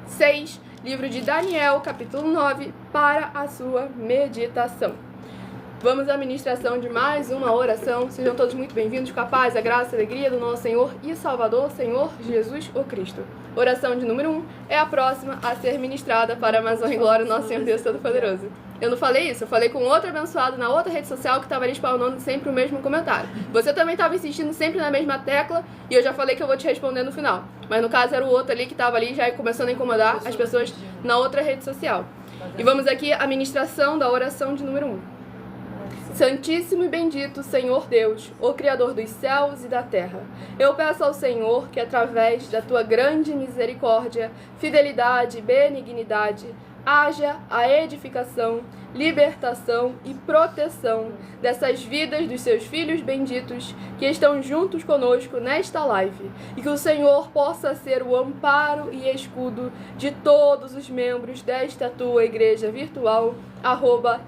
6, livro de Daniel, capítulo 9, para a sua meditação. Vamos à ministração de mais uma oração. Sejam todos muito bem-vindos com a paz, a graça e a alegria do nosso Senhor e Salvador, Senhor Jesus o Cristo. Oração de número 1 é a próxima a ser ministrada para a mais honra e glória do nosso Senhor Deus Todo-Poderoso. Eu não falei isso, eu falei com outro abençoado na outra rede social que estava ali spawnando sempre o mesmo comentário. Você também estava insistindo sempre na mesma tecla e eu já falei que eu vou te responder no final. Mas no caso era o outro ali que estava ali já começando a incomodar as pessoas na outra rede social. E vamos aqui à ministração da oração de número 1. Santíssimo e bendito Senhor Deus, o Criador dos céus e da terra, eu peço ao Senhor que através da tua grande misericórdia, fidelidade e benignidade, haja a edificação, libertação e proteção dessas vidas dos seus filhos benditos que estão juntos conosco nesta live e que o Senhor possa ser o amparo e escudo de todos os membros desta tua igreja virtual,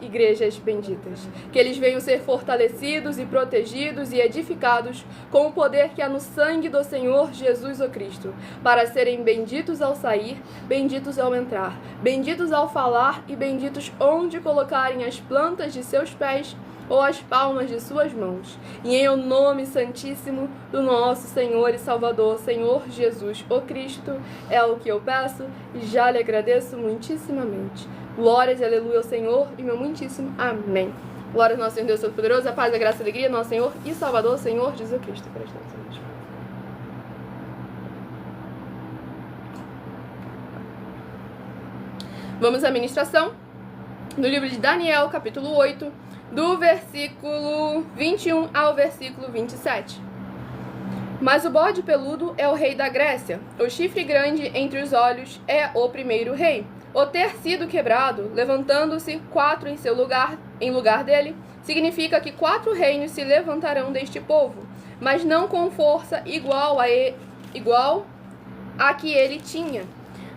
@Igrejas Benditas. Que eles venham ser fortalecidos e protegidos e edificados com o poder que há no sangue do Senhor Jesus o Cristo, para serem benditos ao sair, benditos ao entrar, benditos ao falar e benditos onde colocarem as plantas de seus pés ou as palmas de suas mãos. E em o nome santíssimo do nosso Senhor e Salvador, Senhor Jesus o Cristo, é o que eu peço e já lhe agradeço muitíssimamente. Glórias e aleluia ao Senhor e meu muitíssimo amém. Glórias ao nosso Senhor Deus Todo-Poderoso, a paz, a graça e a alegria, nosso Senhor e Salvador, Senhor Jesus Cristo. Vamos à ministração do livro de Daniel, capítulo 8, do versículo 21 ao versículo 27. Mas o bode peludo é o rei da Grécia, o chifre grande entre os olhos é o primeiro rei. O ter sido quebrado, levantando-se 4 em seu lugar, em lugar dele, significa que 4 reinos se levantarão deste povo, mas não com força igual a que ele tinha.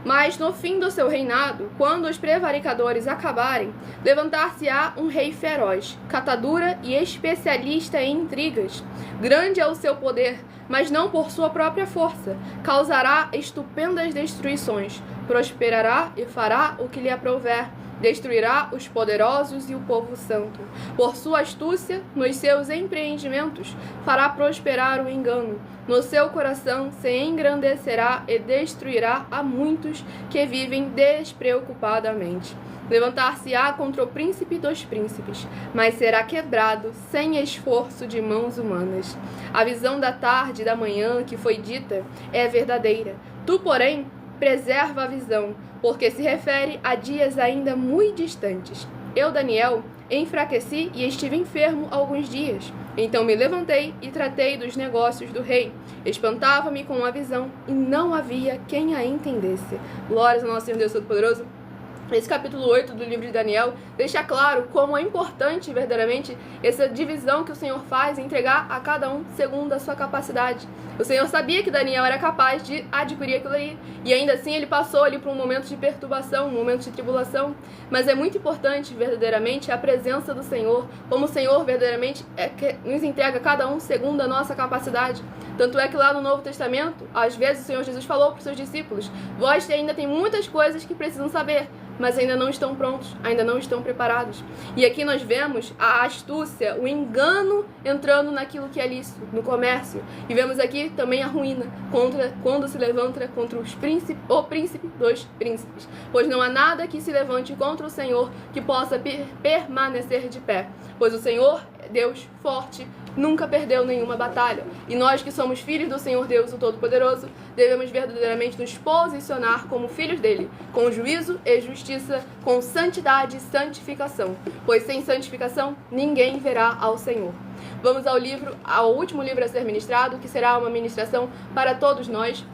Mas no fim do seu reinado, quando os prevaricadores acabarem, levantar-se-á um rei feroz, catadura e especialista em intrigas. Grande é o seu poder, mas não por sua própria força. Causará estupendas destruições, prosperará e fará o que lhe aprouver. Destruirá os poderosos e o povo santo. Por sua astúcia, nos seus empreendimentos, fará prosperar o engano. No seu coração se engrandecerá e destruirá a muitos que vivem despreocupadamente. Levantar-se-á contra o príncipe dos príncipes, mas será quebrado sem esforço de mãos humanas. A visão da tarde e da manhã que foi dita é verdadeira. Tu, porém, preserva a visão, porque se refere a dias ainda muito distantes. Eu, Daniel, enfraqueci e estive enfermo alguns dias. Então me levantei e tratei dos negócios do rei. Espantava-me com a visão e não havia quem a entendesse. Glórias ao nosso Senhor Deus Todo-Poderoso. Esse capítulo 8 do livro de Daniel deixa claro como é importante verdadeiramente essa divisão que o Senhor faz em entregar a cada um segundo a sua capacidade. O Senhor sabia que Daniel era capaz de adquirir aquilo ali, e ainda assim ele passou ali por um momento de perturbação, um momento de tribulação. Mas é muito importante verdadeiramente a presença do Senhor, como o Senhor verdadeiramente nos entrega a cada um segundo a nossa capacidade. Tanto é que lá no Novo Testamento, às vezes o Senhor Jesus falou para os seus discípulos: vós ainda tem muitas coisas que precisam saber, mas ainda não estão prontos, ainda não estão preparados. E aqui nós vemos a astúcia, o engano entrando naquilo que é lícito, no comércio. E vemos aqui também a ruína, quando se levanta contra o príncipe dos príncipes. Pois não há nada que se levante contra o Senhor que possa permanecer de pé. Pois o Senhor, Deus forte, nunca perdeu nenhuma batalha. E nós que somos filhos do Senhor Deus, o Todo-Poderoso, devemos verdadeiramente nos posicionar como filhos dele, com juízo e justiça, com santidade e santificação. Pois sem santificação, ninguém verá ao Senhor. Vamos ao último livro a ser ministrado, que será uma ministração para todos nós.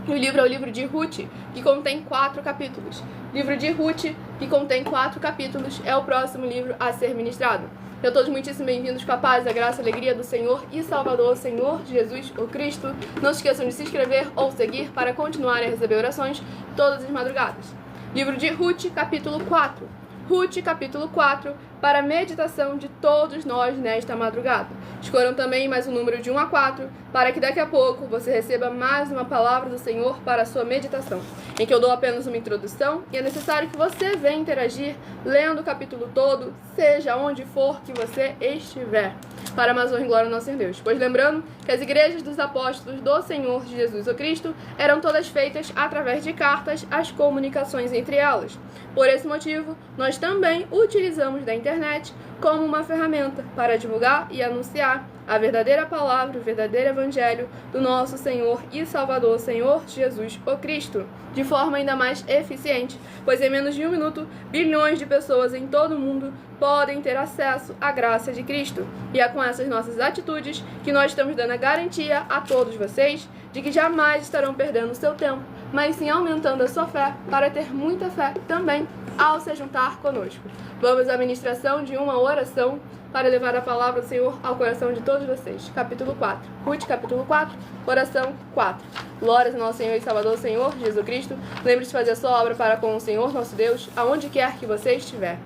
O livro é o livro de Ruth, que contém 4 capítulos. Livro de Ruth, que contém 4 capítulos, é o próximo livro a ser ministrado. Sejam todos muitíssimo bem-vindos com a paz, a graça e a alegria do Senhor e Salvador, Senhor Jesus, o Cristo. Não se esqueçam de se inscrever ou seguir para continuar a receber orações todas as madrugadas. Livro de Ruth, capítulo 4. Ruth, capítulo 4, para a meditação de todos nós nesta madrugada. Escolham também mais um número de 1 a 4, para que daqui a pouco você receba mais uma palavra do Senhor para a sua meditação, em que eu dou apenas uma introdução e é necessário que você venha interagir lendo o capítulo todo, seja onde for que você estiver, para mais honra e glória ao nosso Senhor Deus. Pois lembrando que as igrejas dos apóstolos do Senhor Jesus o Cristo eram todas feitas através de cartas, as comunicações entre elas. Por esse motivo, nós também utilizamos da internet como uma ferramenta para divulgar e anunciar a verdadeira palavra, o verdadeiro evangelho do nosso Senhor e Salvador, Senhor Jesus o Cristo, de forma ainda mais eficiente, pois em menos de 1 minuto, bilhões de pessoas em todo o mundo podem ter acesso à graça de Cristo. E é com essas nossas atitudes que nós estamos dando a garantia a todos vocês de que jamais estarão perdendo o seu tempo, mas sim aumentando a sua fé para ter muita fé também ao se juntar conosco. Vamos à ministração de uma oração para levar a palavra do Senhor ao coração de todos vocês. Capítulo 4. Ruth, capítulo 4, oração 4. Glórias ao nosso Senhor e Salvador, Senhor Jesus Cristo. Lembre-se de fazer a sua obra para com o Senhor, nosso Deus, aonde quer que você estiver.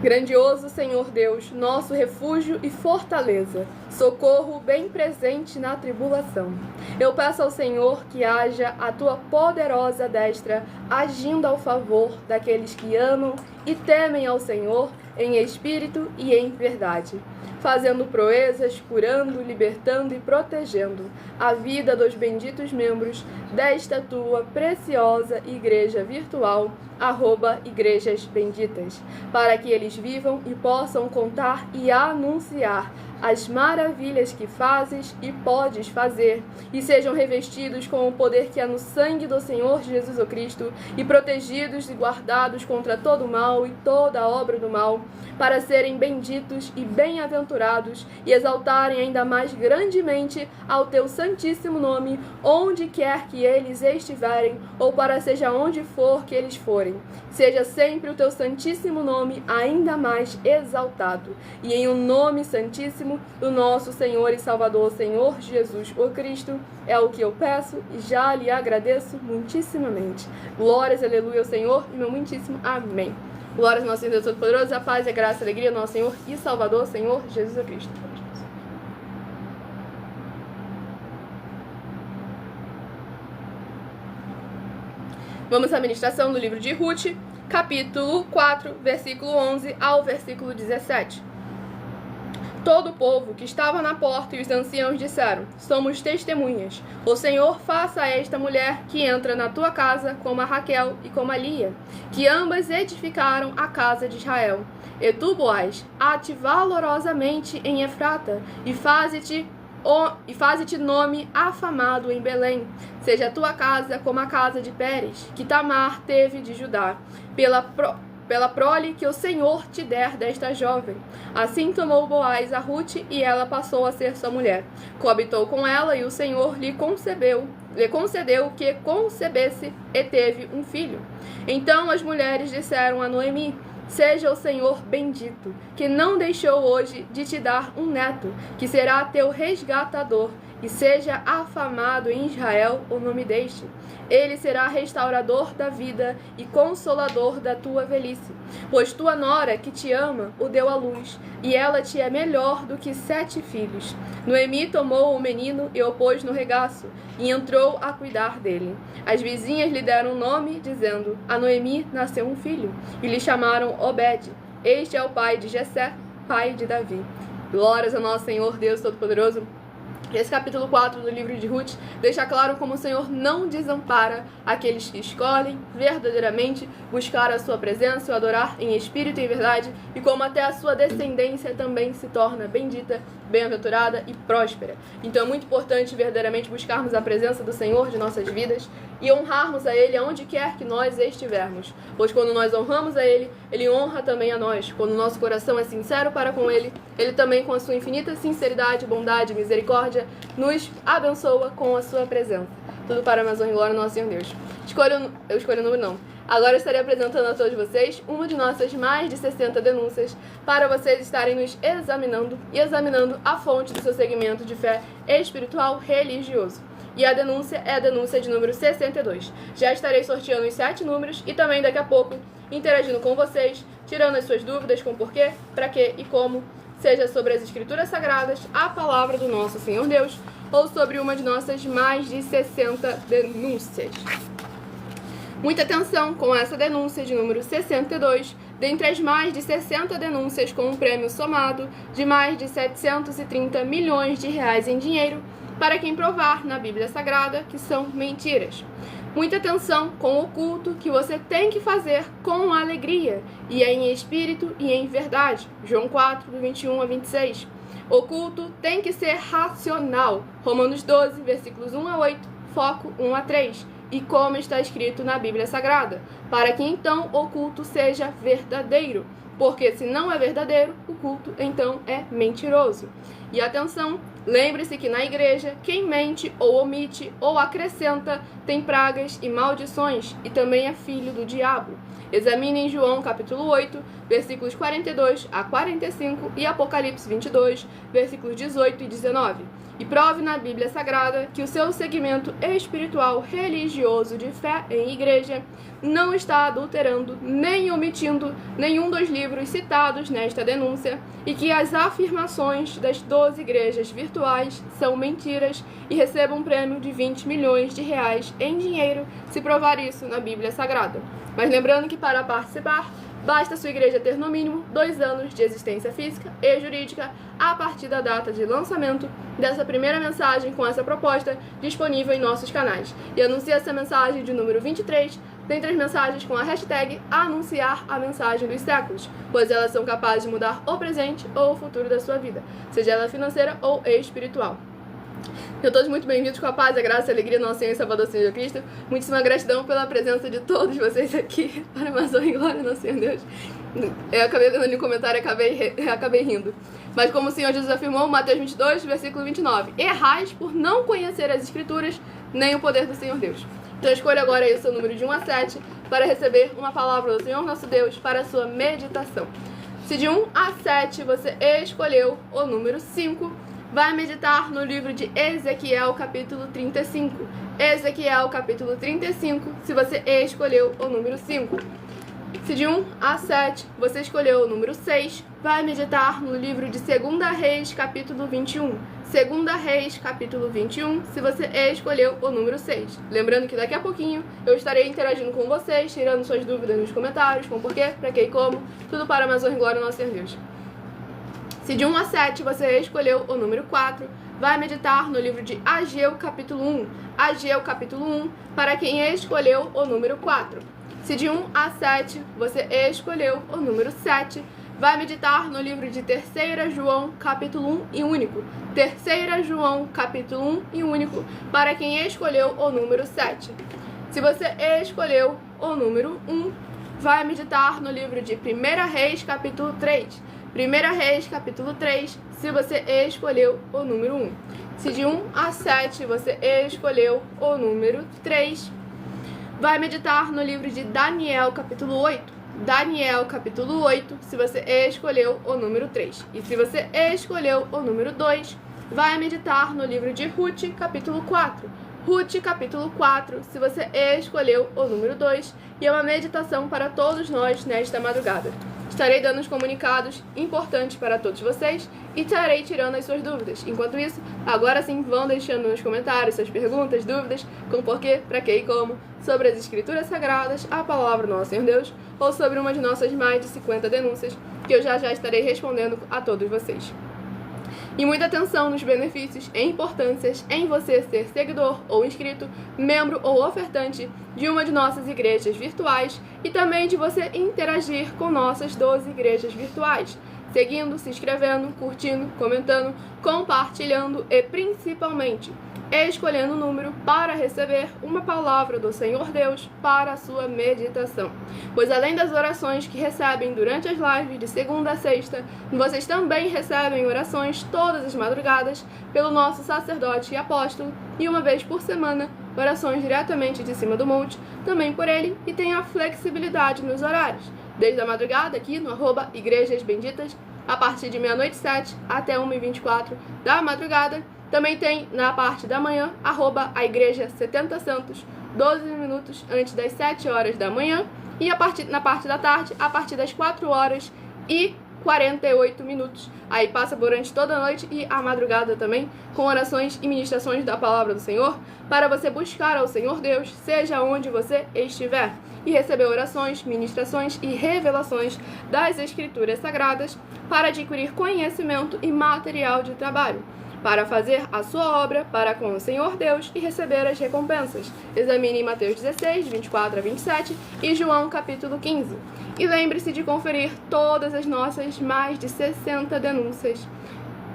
Grandioso Senhor Deus, nosso refúgio e fortaleza, socorro bem presente na tribulação. Eu peço ao Senhor que haja a tua poderosa destra agindo ao favor daqueles que amam e temem ao Senhor em espírito e em verdade, fazendo proezas, curando, libertando e protegendo a vida dos benditos membros desta tua preciosa igreja virtual, @igrejas benditas, para que eles vivam e possam contar e anunciar as maravilhas que fazes e podes fazer, e sejam revestidos com o poder que há no sangue do Senhor Jesus o Cristo, e protegidos e guardados contra todo o mal e toda a obra do mal, para serem benditos e bem-aventurados, e exaltarem ainda mais grandemente ao teu santíssimo nome, onde quer que eles estiverem, ou para seja onde for que eles forem. Seja sempre o teu santíssimo nome ainda mais exaltado, e em um nome santíssimo do nosso Senhor e Salvador, Senhor Jesus o Cristo, é o que eu peço e já lhe agradeço muitíssimamente. Glórias, aleluia ao Senhor e meu muitíssimo amém. Glórias ao nosso Deus Todo-Poderoso, a paz, a graça e a alegria do nosso Senhor e Salvador, Senhor Jesus o Cristo. Vamos à ministração do livro de Ruth, capítulo 4, versículo 11 ao versículo 17. Todo o povo que estava na porta e os anciãos disseram: somos testemunhas. O Senhor faça a esta mulher que entra na tua casa como a Raquel e como a Lia, que ambas edificaram a casa de Israel. E tu, Boaz, ate valorosamente em Efrata, e faze-te nome afamado em Belém. Seja a tua casa como a casa de Pérez, que Tamar teve de Judá, pela prole que o Senhor te der desta jovem. Assim tomou Boaz a Ruth, e ela passou a ser sua mulher. Coabitou com ela, e o Senhor lhe concebeu lhe concedeu que concebesse e teve um filho. Então as mulheres disseram a Noemi: seja o Senhor bendito, que não deixou hoje de te dar um neto, que será teu resgatador, e seja afamado em Israel o nome deste. Ele será restaurador da vida e consolador da tua velhice. Pois tua nora, que te ama, o deu à luz, e ela te é melhor do que 7 filhos. Noemi tomou o menino e o pôs no regaço, e entrou a cuidar dele. As vizinhas lhe deram um nome, dizendo: a Noemi nasceu um filho, e lhe chamaram Obed. Este é o pai de Jessé, pai de Davi. Glórias ao nosso Senhor Deus Todo-Poderoso. Esse capítulo 4 do livro de Ruth deixa claro como o Senhor não desampara aqueles que escolhem verdadeiramente buscar a sua presença, o adorar em espírito e em verdade, e como até a sua descendência também se torna bendita, bem-aventurada e próspera. Então é muito importante verdadeiramente buscarmos a presença do Senhor de nossas vidas e honrarmos a Ele aonde quer que nós estivermos. Pois quando nós honramos a Ele, Ele honra também a nós. Quando o nosso coração é sincero para com Ele, Ele também, com a sua infinita sinceridade, bondade e misericórdia, nos abençoa com a sua presença. Tudo para mais honra e glória ao nosso Senhor Deus. Eu escolho o número não. Agora estarei apresentando a todos vocês uma de nossas mais de 60 denúncias para vocês estarem nos examinando e examinando a fonte do seu segmento de fé espiritual religioso. E a denúncia é a denúncia de número 62. Já estarei sorteando os 7 números e também daqui a pouco interagindo com vocês, tirando as suas dúvidas com porquê, para quê e como, seja sobre as escrituras sagradas, a palavra do nosso Senhor Deus, ou sobre uma de nossas mais de 60 denúncias. Muita atenção com essa denúncia de número 62, dentre as mais de 60 denúncias com um prêmio somado de mais de 730 milhões de reais em dinheiro, para quem provar na Bíblia Sagrada que são mentiras. Muita atenção com o culto que você tem que fazer com alegria, e é em espírito e em verdade. João 4, do 21 a 26. O culto tem que ser racional. Romanos 12, versículos 1 a 8, foco 1 a 3. E como está escrito na Bíblia Sagrada, para que então o culto seja verdadeiro. Porque se não é verdadeiro, o culto então é mentiroso. E atenção, lembre-se que na igreja, quem mente ou omite ou acrescenta tem pragas e maldições, e também é filho do diabo. Examine em João capítulo 8, versículos 42 a 45 e Apocalipse 22, versículos 18 e 19. E prove na Bíblia Sagrada que o seu segmento espiritual religioso de fé em igreja não está adulterando nem omitindo nenhum dos livros citados nesta denúncia e que as afirmações das 12 igrejas virtuais são mentiras e receba um prêmio de 20 milhões de reais em dinheiro se provar isso na Bíblia Sagrada. Mas lembrando que para participar, basta sua igreja ter no mínimo 2 anos de existência física e jurídica a partir da data de lançamento dessa primeira mensagem com essa proposta disponível em nossos canais. E anuncie essa mensagem de número 23 dentre as mensagens com a hashtag anunciar a mensagem dos séculos, pois elas são capazes de mudar o presente ou o futuro da sua vida, seja ela financeira ou espiritual. Sejam todos muito bem-vindos com a paz, a graça e a alegria do nosso Senhor e Salvador Jesus Cristo. Muitíssima gratidão pela presença de todos vocês aqui, para mais honra e glória do nosso Senhor Deus. Eu acabei lendo um comentário e acabei rindo. Mas como o Senhor Jesus afirmou, Mateus 22, versículo 29, errais por não conhecer as Escrituras, nem o poder do Senhor Deus. Então escolha agora aí o seu número de 1 a 7 para receber uma palavra do Senhor nosso Deus para a sua meditação. Se de 1 a 7 você escolheu o número 5, vai meditar no livro de Ezequiel, capítulo 35. Ezequiel, capítulo 35, se você escolheu o número 5. Se de 1 a 7 você escolheu o número 6, vai meditar no livro de 2 Reis, capítulo 21. 2 Reis, capítulo 21, se você escolheu o número 6. Lembrando que daqui a pouquinho eu estarei interagindo com vocês, tirando suas dúvidas nos comentários, com porquê, pra que e como, tudo para mais honra e glória ao nosso Senhor Deus. Se de 1 a 7 você escolheu o número 4, vai meditar no livro de Ageu, capítulo 1. Ageu, capítulo 1, para quem escolheu o número 4. Se de 1 a 7 você escolheu o número 7, vai meditar no livro de 3 João, capítulo 1 e único. 3 João, capítulo 1 e único, para quem escolheu o número 7. Se você escolheu o número 1, vai meditar no livro de 1 Reis, capítulo 3. 1 Reis, capítulo 3, se você escolheu o número 1. Se de 1 a 7 você escolheu o número 3, vai meditar no livro de Daniel, capítulo 8. Daniel, capítulo 8, se você escolheu o número 3. E se você escolheu o número 2, vai meditar no livro de Ruth, capítulo 4. Ruth, capítulo 4, se você escolheu o número 2. E é uma meditação para todos nós nesta madrugada. Estarei dando os comunicados importantes para todos vocês e estarei tirando as suas dúvidas. Enquanto isso, agora sim, vão deixando nos comentários suas perguntas, dúvidas, com porquê, para que e como, sobre as Escrituras Sagradas, a Palavra do nosso Senhor Deus, ou sobre uma de nossas mais de 50 denúncias, que eu já estarei respondendo a todos vocês. E muita atenção nos benefícios e importâncias em você ser seguidor ou inscrito, membro ou ofertante de uma de nossas igrejas virtuais e também de você interagir com nossas 12 igrejas virtuais, seguindo, se inscrevendo, curtindo, comentando, compartilhando e principalmente escolhendo o número para receber uma palavra do Senhor Deus para a sua meditação. Pois além das orações que recebem durante as lives de segunda a sexta, vocês também recebem orações todas as madrugadas pelo nosso sacerdote e apóstolo e uma vez por semana orações diretamente de cima do monte, também por ele, e tem a flexibilidade nos horários, desde a madrugada aqui no @Igrejas Benditas, a partir de 00h07 até 1h24 da madrugada. Também tem na parte da manhã, @a Igreja 70 Santos, 12 minutos antes das 7 horas da manhã. E na parte da tarde, a partir das 4h48. Aí passa durante toda a noite e a madrugada também, com orações e ministrações da Palavra do Senhor, para você buscar ao Senhor Deus, seja onde você estiver, e receber orações, ministrações e revelações das Escrituras Sagradas, para adquirir conhecimento e material de trabalho, para fazer a sua obra para com o Senhor Deus e receber as recompensas. Examine Mateus 16, 24 a 27 e João capítulo 15. E lembre-se de conferir todas as nossas mais de 60 denúncias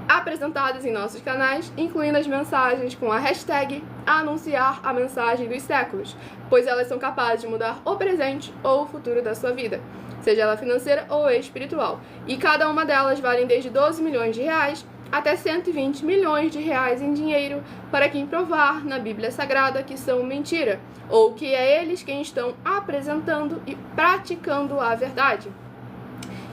apresentadas em nossos canais, incluindo as mensagens com a hashtag Anunciar a Mensagem dos Séculos, pois elas são capazes de mudar o presente ou o futuro da sua vida, seja ela financeira ou espiritual. E cada uma delas valem desde 12 milhões de reais até 120 milhões de reais em dinheiro para quem provar na Bíblia Sagrada que são mentira, ou que é eles quem estão apresentando e praticando a verdade.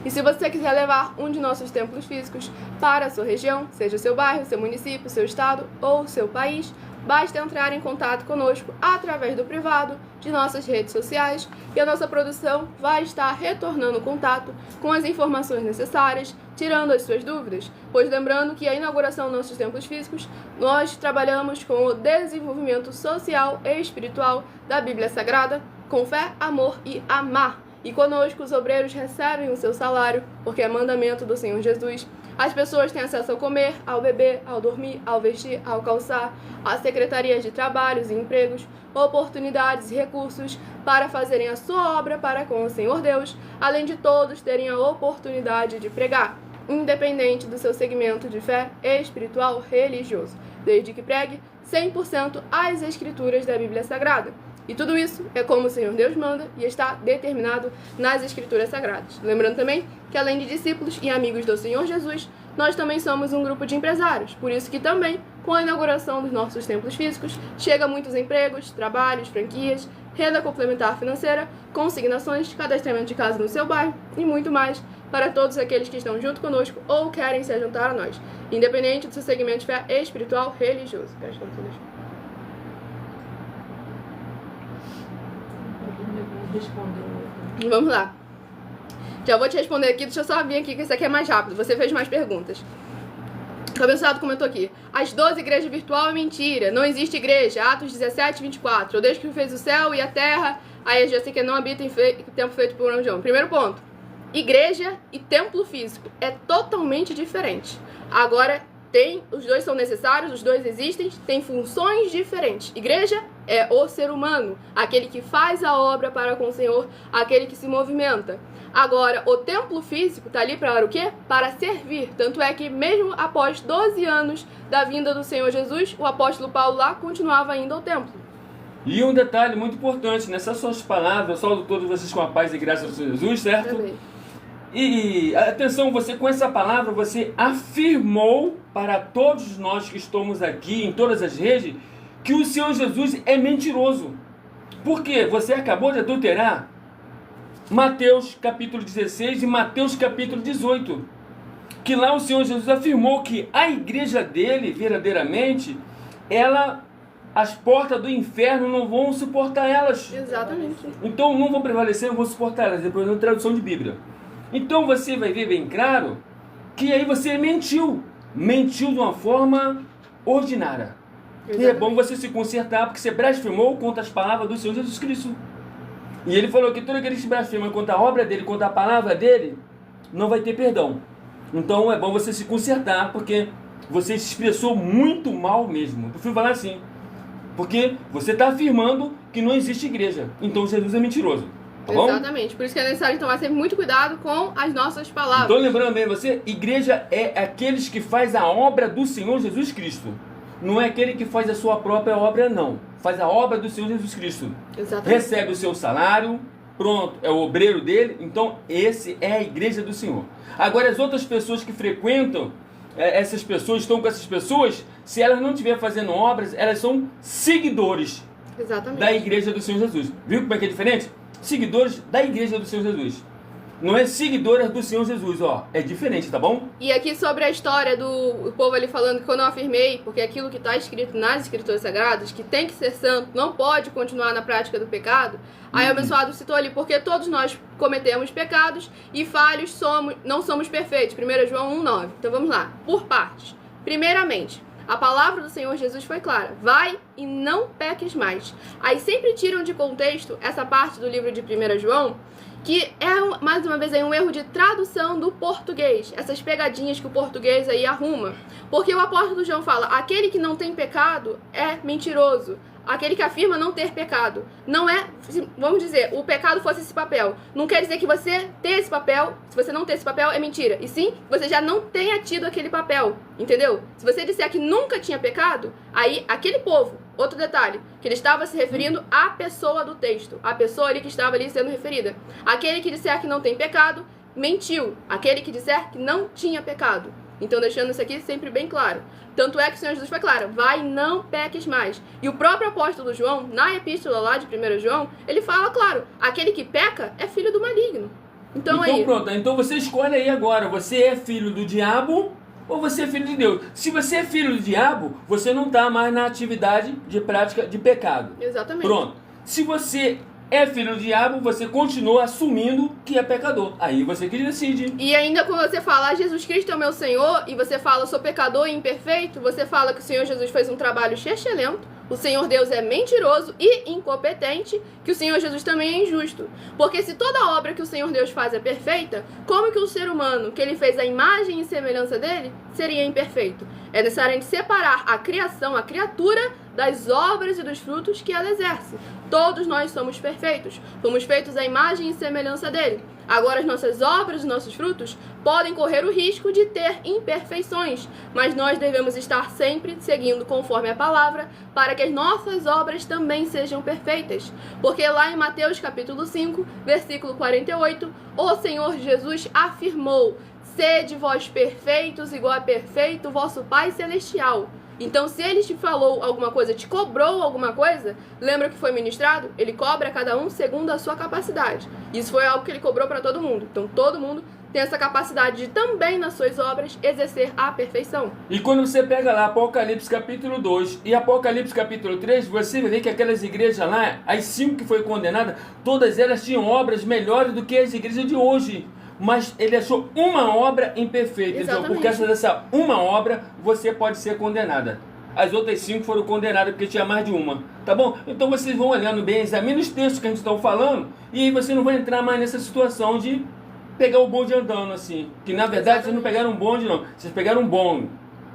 E se você quiser levar um de nossos templos físicos para a sua região, seja o seu bairro, seu município, seu estado ou seu país, basta entrar em contato conosco através do privado de nossas redes sociais e a nossa produção vai estar retornando o contato com as informações necessárias, tirando as suas dúvidas, pois lembrando que a inauguração dos nossos templos físicos, nós trabalhamos com o desenvolvimento social e espiritual da Bíblia Sagrada, com fé, amor e amar. E conosco os obreiros recebem o seu salário, porque é mandamento do Senhor Jesus. As pessoas têm acesso ao comer, ao beber, ao dormir, ao vestir, ao calçar, às secretarias de trabalhos e empregos, oportunidades e recursos para fazerem a sua obra para com o Senhor Deus, além de todos terem a oportunidade de pregar, independente do seu segmento de fé espiritual religioso, desde que pregue 100% as Escrituras da Bíblia Sagrada. E tudo isso é como o Senhor Deus manda e está determinado nas Escrituras Sagradas. Lembrando também que além de discípulos e amigos do Senhor Jesus, nós também somos um grupo de empresários. Por isso que também, com a inauguração dos nossos templos físicos, chega muitos empregos, trabalhos, franquias, renda complementar financeira, consignações, cadastramento de casa no seu bairro e muito mais para todos aqueles que estão junto conosco ou querem se juntar a nós, independente do seu segmento de fé espiritual religioso. Vamos lá. Já vou te responder aqui, deixa eu só vir aqui que isso aqui é mais rápido. Você fez mais perguntas. O abençoado comentou aqui: as 12 igrejas virtual é mentira, não existe igreja. Atos 17, 24. O Deus que fez o céu e a terra, aí já sei que não habita em tempo feito por um João. Primeiro ponto: igreja e templo físico é totalmente diferente. Agora, os dois são necessários, os dois existem, têm funções diferentes. Igreja é o ser humano, aquele que faz a obra para com o Senhor, aquele que se movimenta. Agora, o templo físico está ali para o quê? Para servir. Tanto é que mesmo após 12 anos da vinda do Senhor Jesus, o apóstolo Paulo lá continuava indo ao templo. E um detalhe muito importante, nessas suas palavras, eu saúdo todos vocês com a paz e graça do Senhor Jesus, certo? Amém. E atenção, você com essa palavra, você afirmou para todos nós que estamos aqui, em todas as redes, que o Senhor Jesus é mentiroso. Por quê? Você acabou de adulterar Mateus capítulo 16 e Mateus capítulo 18. Que lá o Senhor Jesus afirmou que a igreja dele, verdadeiramente, as portas do inferno não vão suportar elas. Exatamente. Então não vão prevalecer, não vão suportar elas. Depois da tradução de Bíblia. Então você vai ver bem claro que aí você mentiu. Mentiu de uma forma ordinária. Exatamente. E é bom você se consertar, porque você blasfemou contra as palavras do Senhor Jesus Cristo. E ele falou que todo aquele que se blasfema contra a obra dele, contra a palavra dele, não vai ter perdão. Então é bom você se consertar, porque você se expressou muito mal mesmo. Eu prefiro falar assim, porque você está afirmando que não existe igreja. Então Jesus é mentiroso. Tá bom? Exatamente. Por isso que é necessário tomar sempre muito cuidado com as nossas palavras. Então lembrando bem, igreja é aqueles que faz a obra do Senhor Jesus Cristo. Não é aquele que faz a sua própria obra, não. Faz a obra do Senhor Jesus Cristo. Exatamente. Recebe o seu salário, pronto, é o obreiro dele. Então esse é a igreja do Senhor. Agora as outras pessoas que frequentam, essas pessoas, estão com essas pessoas, se elas não estiverem fazendo obras, elas são seguidores. Exatamente. Da igreja do Senhor Jesus. Viu como é que é diferente? Seguidores da igreja do Senhor Jesus. Não é seguidoras do Senhor Jesus, ó. É diferente, tá bom? E aqui sobre a história do povo ali falando que quando eu afirmei, porque aquilo que está escrito nas escrituras sagradas, que tem que ser santo, não pode continuar na prática do pecado. Aí o abençoado citou ali, porque todos nós cometemos pecados e falhos não somos perfeitos. 1 João 1,9. Então vamos lá, por partes. Primeiramente, a palavra do Senhor Jesus foi clara. Vai e não peques mais. Aí sempre tiram de contexto essa parte do livro de 1 João, que é, mais uma vez, aí, um erro de tradução do português. Essas pegadinhas que o português aí arruma. Porque o apóstolo João fala, aquele que não tem pecado é mentiroso. Aquele que afirma não ter pecado. Não é, vamos dizer, o pecado fosse esse papel. Não quer dizer que você ter esse papel, se você não ter esse papel, é mentira. E sim, você já não tenha tido aquele papel. Entendeu? Se você disser que nunca tinha pecado, aí aquele povo, outro detalhe, que ele estava se referindo à pessoa do texto. A pessoa ali que estava ali sendo referida. Aquele que disser que não tem pecado, mentiu. Aquele que disser que não tinha pecado. Então, deixando isso aqui sempre bem claro. Tanto é que o Senhor Jesus foi claro, vai, não peques mais. E o próprio apóstolo João, na epístola lá de 1 João, ele fala, claro, aquele que peca é filho do maligno. Então aí... pronto, então você escolhe aí agora, você é filho do diabo ou você é filho de Deus? Se você é filho do diabo, você não está mais na atividade de prática de pecado. Exatamente. Pronto. Se você é filho do diabo, você continua assumindo que é pecador. Aí você que decide. E ainda quando você fala, Jesus Cristo é o meu Senhor, e você fala, sou pecador e imperfeito, você fala que o Senhor Jesus fez um trabalho excelente, o Senhor Deus é mentiroso e incompetente, que o Senhor Jesus também é injusto. Porque se toda obra que o Senhor Deus faz é perfeita, como que o ser humano, que ele fez a imagem e semelhança dele, seria imperfeito? É necessário a gente separar a criação, a criatura, das obras e dos frutos que ela exerce. Todos nós somos perfeitos, fomos feitos à imagem e semelhança dele. Agora as nossas obras e nossos frutos podem correr o risco de ter imperfeições, mas nós devemos estar sempre seguindo conforme a palavra, para que as nossas obras também sejam perfeitas. Porque lá em Mateus capítulo 5, versículo 48, o Senhor Jesus afirmou, sede vós perfeitos, igual a perfeito vosso Pai Celestial. Então, se ele te falou alguma coisa, te cobrou alguma coisa, lembra que foi ministrado? Ele cobra a cada um segundo a sua capacidade. Isso foi algo que ele cobrou para todo mundo. Então, todo mundo tem essa capacidade de também, nas suas obras, exercer a perfeição. E quando você pega lá Apocalipse capítulo 2 e Apocalipse capítulo 3, você vai ver que aquelas igrejas lá, as 5 que foram condenadas, todas elas tinham obras melhores do que as igrejas de hoje. Mas ele achou uma obra imperfeita. Exatamente. Então, por causa dessa uma obra, você pode ser condenada. As outras 5 foram condenadas porque tinha mais de uma. Tá bom? Então vocês vão olhando bem, examine os textos que a gente está falando, e aí você não vai entrar mais nessa situação de pegar o bonde andando assim. Que na verdade vocês não pegaram um bonde, não. Vocês pegaram um bonde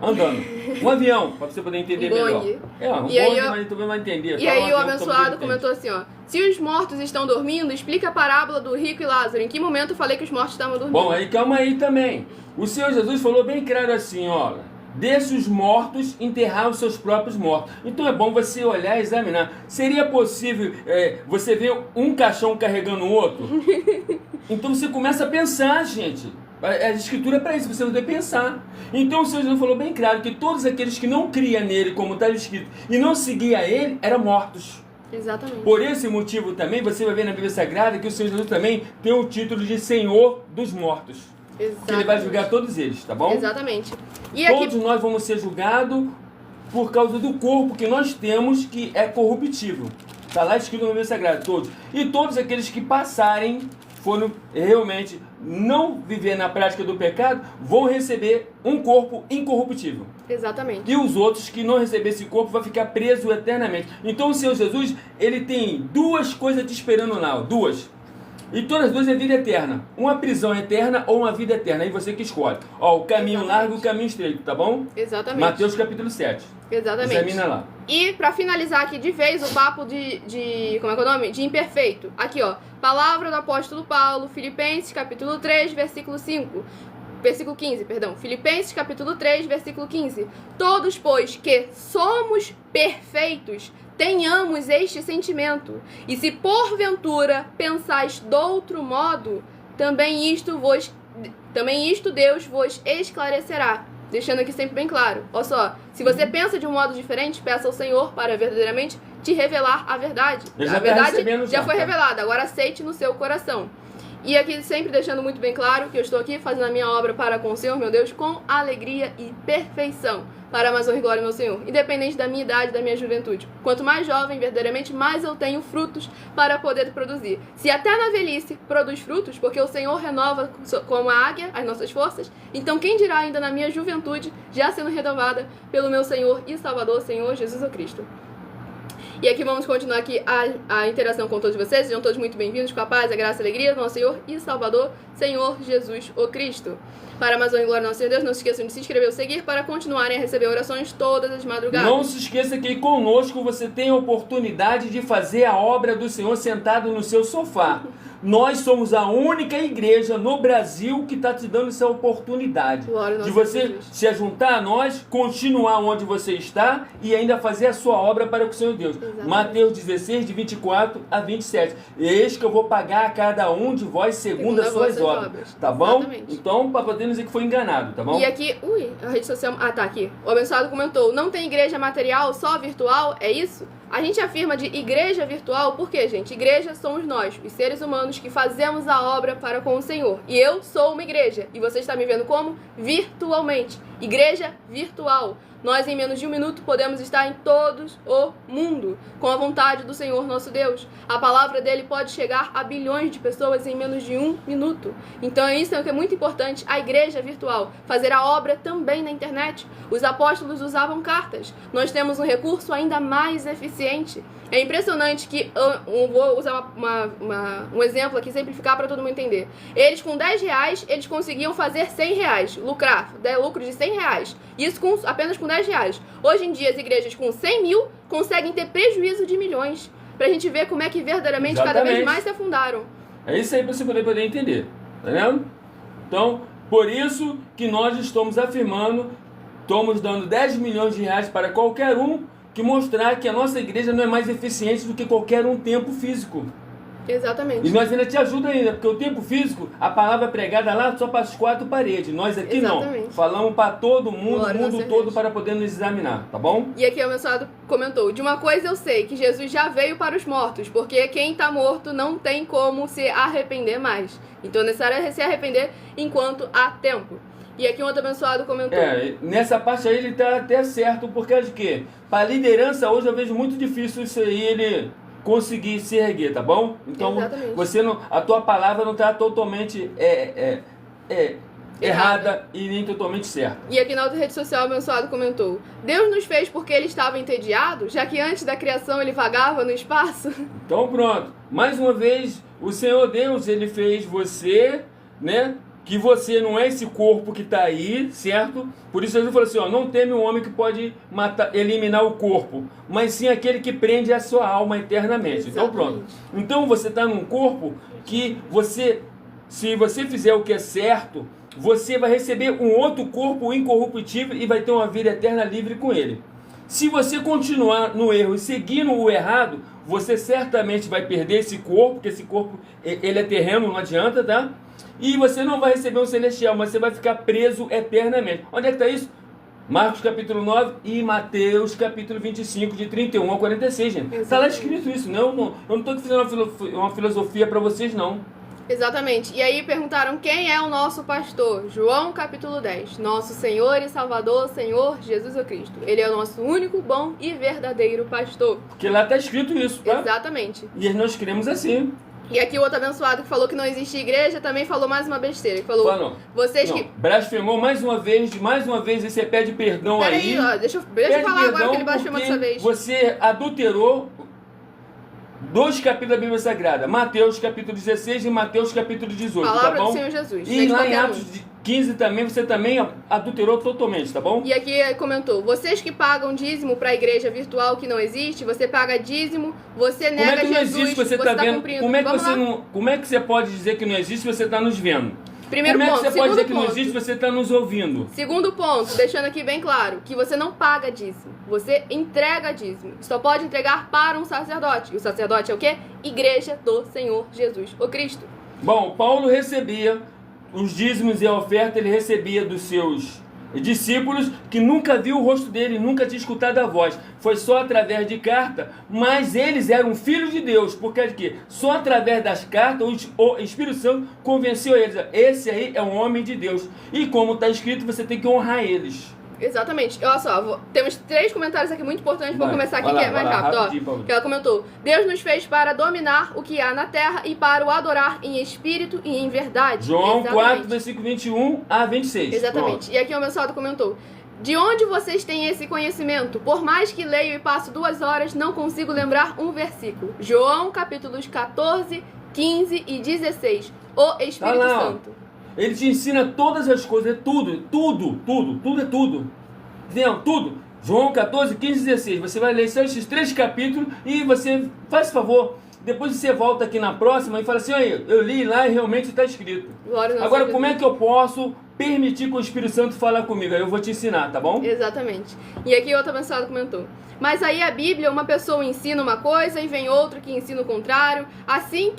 andando. Um avião, para você poder entender melhor. Um bonde, mas tu vai entender. E aí o abençoado comentou assim, ó. Se os mortos estão dormindo, explica a parábola do rico e Lázaro. Em que momento eu falei que os mortos estavam dormindo? Bom, aí calma aí também. O Senhor Jesus falou bem claro assim, ó. deixa os mortos enterrar os seus próprios mortos. Então é bom você olhar e examinar. Seria possível você ver um caixão carregando o outro? Então você começa a pensar, gente. A escritura é para isso, você deve pensar. Então o Senhor Jesus falou bem claro que todos aqueles que não criam nele, como está escrito, e não seguiam ele, eram mortos. Exatamente. Por esse motivo também, você vai ver na Bíblia Sagrada que o Senhor Jesus também tem o título de Senhor dos mortos. Exatamente. Que ele vai julgar todos eles, tá bom? Exatamente. E Todos aqui... nós vamos ser julgados por causa do corpo que nós temos, que é corruptível. Está lá escrito na Bíblia Sagrada, todos. E todos aqueles que passarem, foram realmente não viver na prática do pecado, vão receber um corpo incorruptível. Exatamente. E os outros que não receber esse corpo vão ficar presos eternamente. Então o Senhor Jesus, ele tem duas coisas te esperando lá, duas. E todas as duas é vida eterna. Uma prisão eterna ou uma vida eterna. Aí você que escolhe. Ó, o caminho Exatamente. largo e o caminho estreito, tá bom? Exatamente. Mateus capítulo 7. Exatamente. Examina lá. E pra finalizar aqui de vez o papo de como é que é o nome? De imperfeito. Aqui, ó. Palavra do apóstolo Paulo, Filipenses capítulo 3, versículo 5. Versículo 15, perdão. Filipenses capítulo 3, versículo 15. Todos, pois, que somos perfeitos, tenhamos este sentimento. E se porventura pensais de outro modo, também isto Deus vos esclarecerá. Deixando aqui sempre bem claro. Olha só, se você pensa de um modo diferente, peça ao Senhor para verdadeiramente te revelar a verdade. A verdade já foi revelada, agora aceite no seu coração. E aqui sempre deixando muito bem claro que eu estou aqui fazendo a minha obra para com o Senhor, meu Deus, com alegria e perfeição, para a mais honra e glória, meu Senhor, independente da minha idade, da minha juventude. Quanto mais jovem, verdadeiramente, mais eu tenho frutos para poder produzir. Se até na velhice produz frutos, porque o Senhor renova como a águia as nossas forças, então quem dirá ainda na minha juventude, já sendo renovada pelo meu Senhor e Salvador, Senhor Jesus Cristo. E aqui vamos continuar aqui a interação com todos vocês. Sejam todos muito bem-vindos com a paz, a graça e a alegria do nosso Senhor e Salvador, Senhor Jesus o Cristo. Para mais honra e glória do nosso Senhor Deus, não se esqueçam de se inscrever ou seguir para continuarem a receber orações todas as madrugadas. Não se esqueça que conosco você tem a oportunidade de fazer a obra do Senhor sentado no seu sofá. Nós somos a única igreja no Brasil que está te dando essa oportunidade de você se juntar a nós, continuar onde você está e ainda fazer a sua obra para o Senhor Deus. Exatamente. Mateus 16, de 24 a 27. Eis que eu vou pagar a cada um de vós segundo as suas obras. Tá bom? Exatamente. Então, para poder dizer que foi enganado, tá bom? E aqui, a rede social... Ah, tá aqui. O abençoado comentou, não tem igreja material, só virtual? É isso? A gente afirma de igreja virtual, por quê, gente? Igreja somos nós, os seres humanos que fazemos a obra para com o Senhor. E eu sou uma igreja. E você está me vendo como? Virtualmente. Igreja virtual. Nós, em menos de um minuto, podemos estar em todo o mundo, com a vontade do Senhor nosso Deus. A palavra dele pode chegar a bilhões de pessoas em menos de um minuto. Então, isso é o que é muito importante, a igreja virtual. Fazer a obra também na internet. Os apóstolos usavam cartas. Nós temos um recurso ainda mais eficiente. É impressionante que, eu vou usar um exemplo aqui, simplificar para todo mundo entender. Eles, com 10 reais, eles conseguiam fazer 100 reais, lucrar, lucro de 100 reais. Isso apenas com 10 reais. Hoje em dia, as igrejas com 100 mil conseguem ter prejuízo de milhões. Pra gente ver como é que verdadeiramente cada vez mais se afundaram. É isso aí para você poder entender, tá vendo? Então, por isso que nós estamos afirmando, estamos dando 10 milhões de reais para qualquer um que mostrar que a nossa igreja não é mais eficiente do que qualquer um tempo físico. Exatamente. E nós ainda te ajuda ainda, porque o tempo físico, a palavra pregada lá só para as 4 paredes. Nós aqui não. Falamos para todo mundo, glória, o mundo todo, para poder nos examinar, tá bom? E aqui o abençoado comentou, de uma coisa eu sei, que Jesus já veio para os mortos, porque quem está morto não tem como se arrepender mais. Então é necessário se arrepender enquanto há tempo. E aqui um outro abençoado comentou. Nessa parte aí ele está até certo, porque de quê? Para liderança hoje eu vejo muito difícil isso aí, ele conseguir se erguer, tá bom? Então você não, a tua palavra não está totalmente errada e nem totalmente certa. E aqui na outra rede social o abençoado comentou, Deus nos fez porque ele estava entediado, já que antes da criação ele vagava no espaço. Então pronto, mais uma vez o Senhor Deus, ele fez você, né? Que você não é esse corpo que está aí, certo? Por isso Jesus falou assim, ó, não teme o homem que pode eliminar o corpo, mas sim aquele que prende a sua alma eternamente. Exatamente. Então pronto. Então você está num corpo que você, se você fizer o que é certo, você vai receber um outro corpo incorruptível e vai ter uma vida eterna livre com ele. Se você continuar no erro e seguindo o errado, você certamente vai perder esse corpo, porque esse corpo ele é terreno, não adianta, tá? E você não vai receber um celestial, mas você vai ficar preso eternamente. Onde é que está isso? Marcos capítulo 9 e Mateus capítulo 25, de 31 a 46, gente. Está lá escrito isso, não? Eu não estou fazendo uma filosofia para vocês, não. Exatamente. E aí perguntaram quem é o nosso pastor. João capítulo 10. Nosso Senhor e Salvador, Senhor Jesus Cristo. Ele é o nosso único, bom e verdadeiro pastor. Porque lá está escrito isso, tá? Exatamente. E nós cremos assim. E aqui o outro abençoado que falou que não existe igreja também falou mais uma besteira. Ele falou, vocês que... Blasfemou mais uma vez, e você pede perdão aí. Ó, deixa eu falar agora que ele blasfemou dessa vez. Você adulterou 2 capítulos da Bíblia Sagrada, Mateus capítulo 16 e Mateus capítulo 18, Palavra tá bom? do Senhor Jesus. E lá em Atos 15 também, você também adulterou totalmente, tá bom? E aqui comentou, vocês que pagam dízimo para a igreja virtual que não existe, você paga dízimo, você nega Jesus, como é que não existe, você tá vendo? Cumprindo. Como é que você pode dizer que não existe se você está nos vendo? Primeiro Como é que ponto. você pode dizer que ponto. não existe se você está nos ouvindo? Segundo ponto, deixando aqui bem claro, que você não paga dízimo, você entrega dízimo. Só pode entregar para um sacerdote. E o sacerdote é o quê? Igreja do Senhor Jesus, o Cristo. Bom, Paulo recebia os dízimos e a oferta, ele recebia dos seus discípulos que nunca viu o rosto dele, nunca tinha escutado a voz. Foi só através de carta, mas eles eram filhos de Deus, porque de quê? Só através das cartas o Espírito Santo convenceu eles. Esse aí é um homem de Deus. E como está escrito, você tem que honrar eles. Exatamente. Olha só, temos 3 comentários aqui muito importantes. Vou começar aqui que é mais rápido. Ó, que ela comentou: Deus nos fez para dominar o que há na terra e para o adorar em espírito e em verdade. João 4, versículo 21 a 26. Exatamente. Pronto. E aqui o abençoado comentou: de onde vocês têm esse conhecimento? Por mais que leio e passo 2 horas, não consigo lembrar um versículo. João capítulos 14, 15 e 16. O Espírito Santo. Ele te ensina todas as coisas, é tudo é tudo. Entendeu? Tudo. João 14, 15 e 16. Você vai ler só esses 3 capítulos e você, faz favor, depois você volta aqui na próxima e fala assim, olha, eu li lá e realmente está escrito. Agora, como é que eu posso permitir que o Espírito Santo fale comigo? Aí eu vou te ensinar, tá bom? Exatamente. E aqui outro abençoado comentou: mas aí a Bíblia, uma pessoa ensina uma coisa e vem outro que ensina o contrário. Assim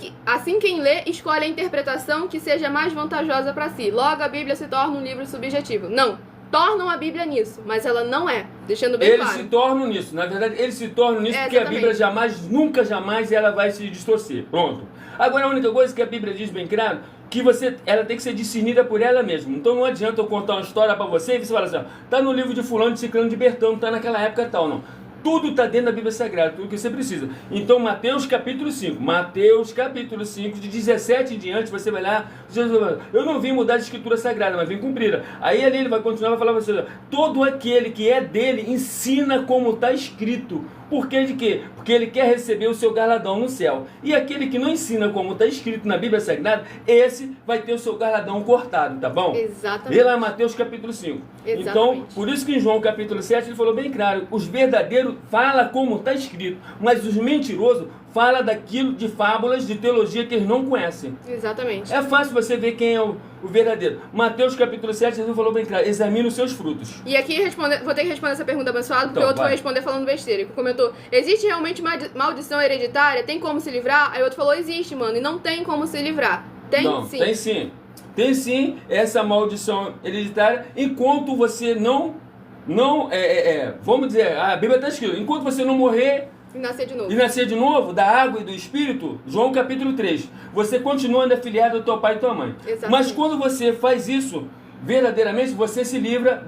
quem lê escolhe a interpretação que seja mais vantajosa para si. Logo a Bíblia se torna um livro subjetivo. Não, tornam a Bíblia nisso, mas ela não é. Deixando bem claro. Eles se tornam nisso. Na verdade, eles se tornam nisso porque exatamente. A Bíblia nunca jamais ela vai se distorcer. Pronto. Agora a única coisa que a Bíblia diz bem claro, que ela tem que ser discernida por ela mesma. Então não adianta eu contar uma história para você e você fala assim, ó, tá no livro de fulano, de ciclano, de Bertão, tá naquela época tal, não. Tudo está dentro da Bíblia Sagrada, tudo que você precisa. Então, Mateus capítulo 5, de 17 em diante, você vai lá, Jesus vai falar, eu não vim mudar de escritura sagrada, mas vim cumprir. Aí ali ele vai continuar, vai falar para você, todo aquele que é dele, ensina como está escrito. Por que de quê? Porque ele quer receber o seu galardão no céu. E aquele que não ensina como está escrito na Bíblia Sagrada, esse vai ter o seu galardão cortado, tá bom? Exatamente. Vê lá Mateus capítulo 5. Exatamente. Então, por isso que em João capítulo 7 ele falou bem claro, os verdadeiros falam como está escrito, mas os mentirosos falam daquilo de fábulas, de teologia que eles não conhecem. Exatamente. É fácil você ver quem é o verdadeiro. Mateus capítulo 7, Jesus falou bem claro, examine os seus frutos. E aqui vou ter que responder essa pergunta abençoada, porque então, o outro vai responder falando besteira. Ele comentou, existe realmente maldição hereditária? Tem como se livrar? Aí o outro falou, existe, mano, e não tem como se livrar. Sim. Tem sim. Tem sim essa maldição hereditária, enquanto você vamos dizer, a Bíblia está escrito, enquanto você não morrer e nascer de novo, da água e do Espírito, João capítulo 3, você continua ainda afiliado ao teu pai e tua mãe. Exatamente. Mas quando você faz isso, verdadeiramente, você se livra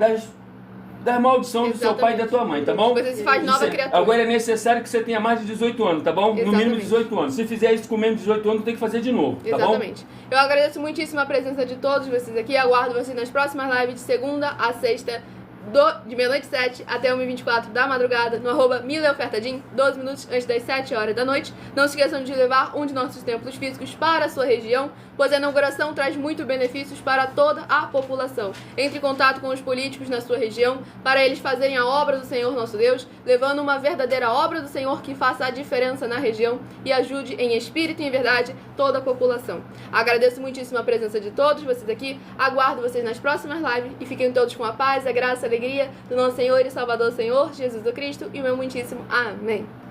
da maldição do seu pai e da tua mãe, tá bom? Você se faz nova criatura. Agora é necessário que você tenha mais de 18 anos, tá bom? Exatamente. No mínimo 18 anos. Se fizer isso com menos de 18 anos, tem que fazer de novo, tá Exatamente. bom? Eu agradeço muitíssimo a presença de todos vocês aqui. Aguardo vocês nas próximas lives de segunda a sexta, de meia-noite 7 até 1h24 da madrugada, no @mileofertadim, 12 minutos antes das 7 horas da noite. Não se esqueçam de levar um de nossos templos físicos para a sua região, pois a inauguração traz muitos benefícios para toda a população. Entre em contato com os políticos na sua região, para eles fazerem a obra do Senhor nosso Deus, levando uma verdadeira obra do Senhor que faça a diferença na região e ajude em espírito e em verdade toda a população. Agradeço muitíssimo a presença de todos vocês aqui, aguardo vocês nas próximas lives e fiquem todos com a paz, a graça, a alegria do nosso Senhor e Salvador Senhor Jesus Cristo e o meu muitíssimo amém.